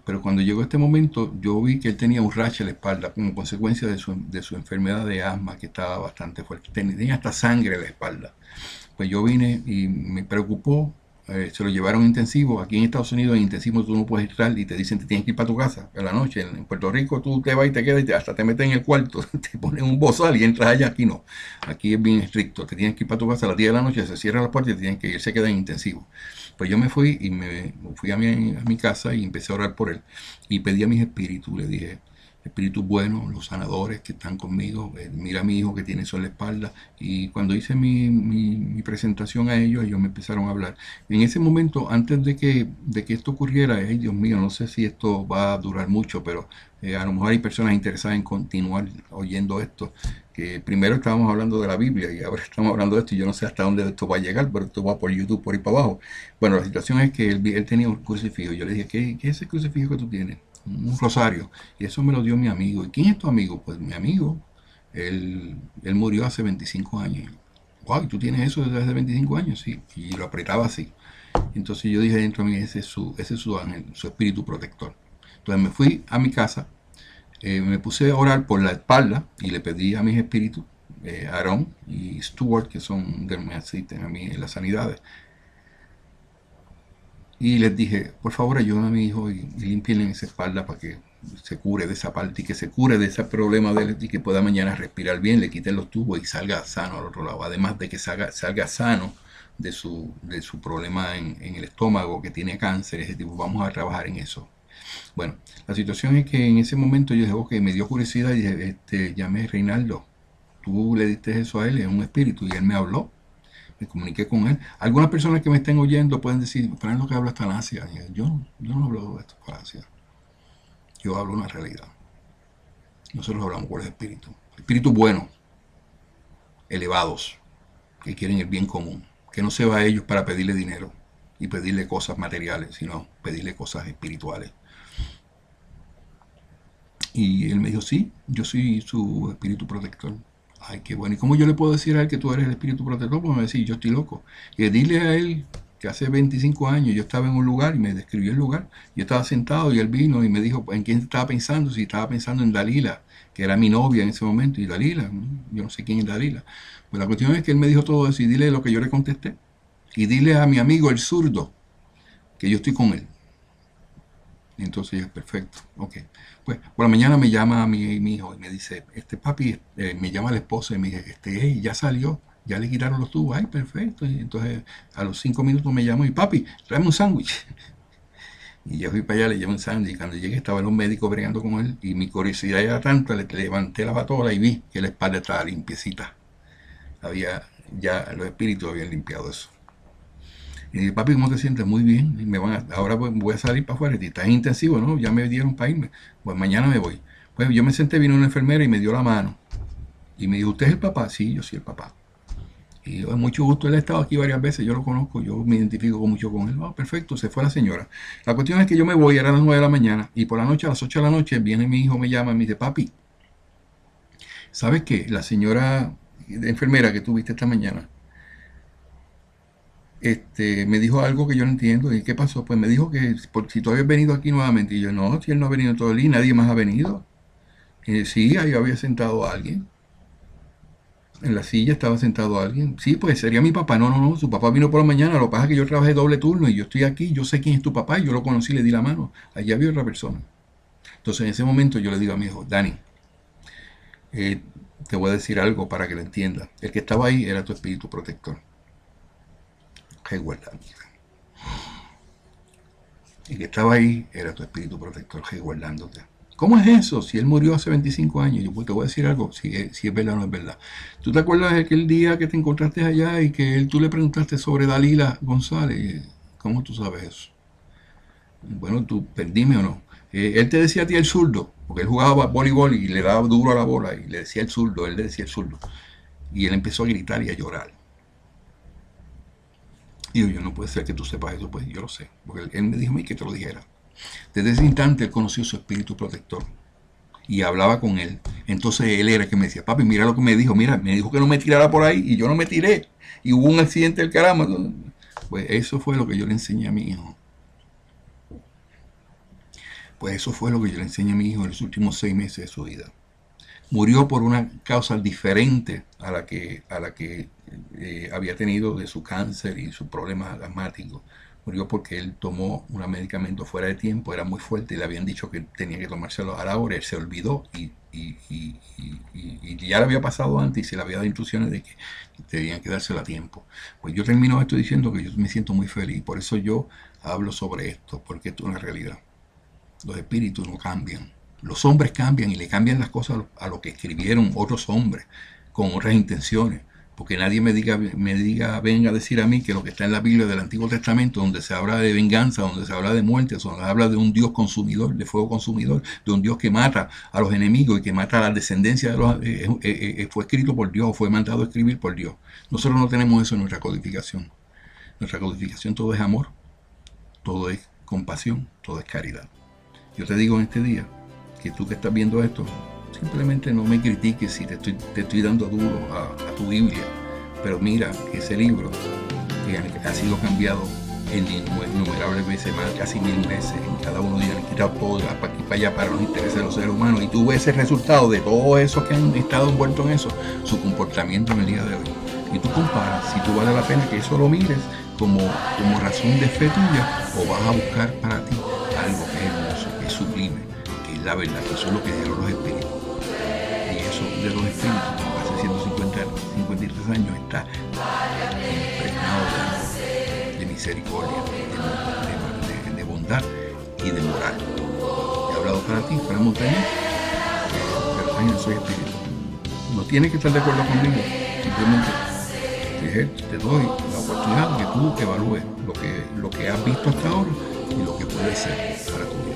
Pero cuando llegó este momento, yo vi que él tenía un rash en la espalda como consecuencia de su enfermedad de asma, que estaba bastante fuerte. Tenía hasta sangre en la espalda. Pues yo vine y me preocupó. Se lo llevaron intensivo. Aquí en Estados Unidos en intensivo tú no puedes entrar y te dicen que tienes que ir para tu casa en la noche. En Puerto Rico tú te vas y te quedas y hasta te meten en el cuarto, te ponen un bozal y entras allá. Aquí no, aquí es bien estricto, te tienes que ir para tu casa a las 10 de la noche, se cierra la puerta y te tienen que ir, se queda en intensivo. Pues yo me fui y me fui a mi casa y empecé a orar por él y pedí a mis espíritus, le dije: espíritus buenos, los sanadores que están conmigo, mira a mi hijo que tiene eso en la espalda. Y cuando hice mi presentación a ellos me empezaron a hablar. En ese momento, antes de que esto ocurriera, Dios mío, no sé si esto va a durar mucho, pero a lo mejor hay personas interesadas en continuar oyendo esto. Que primero estábamos hablando de la Biblia y ahora estamos hablando de esto y yo no sé hasta dónde esto va a llegar, pero esto va por YouTube, por ahí para abajo. Bueno, la situación es que él tenía un crucifijo. Yo le dije: ¿qué es ese crucifijo que tú tienes? Un rosario. Y eso me lo dio mi amigo. ¿Y quién es tu amigo? Pues mi amigo. Él murió hace 25 años. Wow, ¿y tú tienes eso desde hace 25 años? Sí. Y lo apretaba así. Entonces yo dije dentro de mí: ese es su ángel, su espíritu protector. Entonces me fui a mi casa, me puse a orar por la espalda y le pedí a mis espíritus, Aarón y Stuart, que son que me asisten a mí en las sanidades. Y les dije: por favor, ayúdenme a mi hijo y limpienle esa espalda para que se cure de esa parte y que se cure de ese problema de él y que pueda mañana respirar bien, le quiten los tubos y salga sano al otro lado. Además de que salga sano de su problema en el estómago, que tiene cáncer, ese tipo. Vamos a trabajar en eso. Bueno, la situación es que en ese momento yo dije: ok, me dio curiosidad y dije, llamé: Reinaldo, tú le diste eso a él, es un espíritu, y él me habló. Me comuniqué con él. Algunas personas que me estén oyendo pueden decir: pero es lo que habla esta nacia. Yo no hablo de esto falacia. Yo hablo una realidad. Nosotros hablamos por los espíritus. Espíritus buenos, elevados, que quieren el bien común, que no se va a ellos para pedirle dinero. y pedirle cosas materiales, sino pedirle cosas espirituales. Y él me dijo, sí, yo soy su espíritu protector. Ay, qué bueno. ¿Y cómo yo le puedo decir a él que tú eres el espíritu protector? Pues me decía, yo estoy loco. Y dile a él que hace 25 años yo estaba en un lugar y me describió el lugar. Yo estaba sentado y él vino y me dijo, ¿en quién estaba pensando? Si estaba pensando en Dalila, que era mi novia en ese momento. Y Dalila, yo no sé quién es Dalila. Pues la cuestión es que él me dijo todo eso y dile lo que yo le contesté. Y dile a mi amigo el zurdo que yo estoy con él. Y entonces yo, perfecto, ok. Pues por la mañana me llama mi hijo y me dice, papi, me llama la esposa y me dice, hey, ya salió, ya le quitaron los tubos. Ay, perfecto. Y entonces a los 5 minutos me llamó y, papi, tráeme un sándwich. Y yo fui para allá, le llevé un sándwich. Y cuando llegué estaban los médicos bregando con él y mi curiosidad era tanta, le levanté la batola y vi que la espalda estaba limpiecita. Ya los espíritus habían limpiado eso. Y dije, papi, ¿cómo te sientes? Muy bien. Y ahora voy a salir para afuera. Y estás intensivo, ¿no? Ya me dieron para irme. Pues mañana me voy. Pues yo me senté, vino una enfermera y me dio la mano. Y me dijo, ¿usted es el papá? Sí, yo soy el papá. Y yo, mucho gusto, él ha estado aquí varias veces, yo lo conozco, yo me identifico mucho con él. Oh, perfecto, se fue la señora. La cuestión es que yo me voy, era a las 9 de la mañana, y por la noche, a las 8 de la noche, viene mi hijo, me llama y me dice, papi, ¿sabes qué? La señora enfermera que tuviste esta mañana, me dijo algo que yo no entiendo. ¿Y qué pasó? Pues me dijo que si tú habías venido aquí nuevamente. Y yo, no, si él no ha venido todo el día, nadie más ha venido. Sí, ahí había sentado a alguien. En la silla estaba sentado alguien. Sí, pues sería mi papá. No, no, no, su papá vino por la mañana. Lo que pasa es que yo trabajé doble turno y yo estoy aquí. Yo sé quién es tu papá. Y yo lo conocí, le di la mano. Allí había otra persona. Entonces en ese momento yo le digo a mi hijo, Dani, te voy a decir algo para que lo entiendas. El que estaba ahí era tu espíritu protector. Resguardándote. El que estaba ahí era tu espíritu protector resguardándote. ¿Cómo es eso? Si él murió hace 25 años, yo pues te voy a decir algo, si es verdad o no es verdad. ¿Tú te acuerdas de aquel día que te encontraste allá y que tú le preguntaste sobre Dalila González? ¿Cómo tú sabes eso? Bueno, tú, dime o no. Él te decía a ti el zurdo, porque él jugaba voleibol y le daba duro a la bola y le decía el zurdo, él le decía el zurdo. Y él empezó a gritar y a llorar. Y yo, no puede ser que tú sepas eso, pues yo lo sé, porque él me dijo a mí que te lo dijera. Desde ese instante él conoció su espíritu protector y hablaba con él. Entonces él era el que me decía, papi, mira lo que me dijo, mira, me dijo que no me tirara por ahí y yo no me tiré. Y hubo un accidente del caramba. Pues eso fue lo que yo le enseñé a mi hijo. Pues eso fue lo que yo le enseñé a mi hijo en los últimos 6 meses de su vida. Murió por una causa diferente a la que había tenido de su cáncer y sus problemas asmáticos. Murió porque él tomó un medicamento fuera de tiempo, era muy fuerte y le habían dicho que tenía que tomárselo a la hora, él se olvidó y ya le había pasado antes y se le había dado instrucciones de que tenían que dárselo a tiempo. Pues yo termino esto diciendo que yo me siento muy feliz, por eso yo hablo sobre esto, porque esto es una realidad. Los espíritus no cambian. Los hombres cambian y le cambian las cosas a lo que escribieron otros hombres con otras intenciones. Porque nadie me diga, venga a decir a mí que lo que está en la Biblia del Antiguo Testamento, donde se habla de venganza, donde se habla de muerte, donde se habla de un Dios consumidor, de fuego consumidor, de un Dios que mata a los enemigos y que mata a la descendencia de los, fue escrito por Dios, fue mandado a escribir por Dios. Nosotros no tenemos eso en nuestra codificación. Nuestra codificación todo es amor, todo es compasión, todo es caridad. Yo te digo en este día que tú que estás viendo esto, simplemente no me critiques si te estoy dando duro a tu Biblia, pero mira que ese libro que ha sido cambiado en innumerables veces, más casi 1000 veces, en cada uno de ellos han quitado todo para aquí para allá para los intereses de los seres humanos, y tú ves el resultado de todos esos que han estado envueltos en eso, su comportamiento en el día de hoy, y tú comparas si tú vale la pena que eso lo mires como razón de fe tuya, o vas a buscar para ti algo que es hermoso, que es sublime, que es la verdad, que eso es lo que dijeron los espíritus. Y eso de los espíritus, hace 153 años, está impregnado de misericordia, de bondad y de moral. He hablado para ti, para Montaña, pero también soy espíritu. No tienes que estar de acuerdo conmigo, simplemente te doy la oportunidad de que tú evalúes lo que has visto hasta ahora y lo que puede ser para tu vida.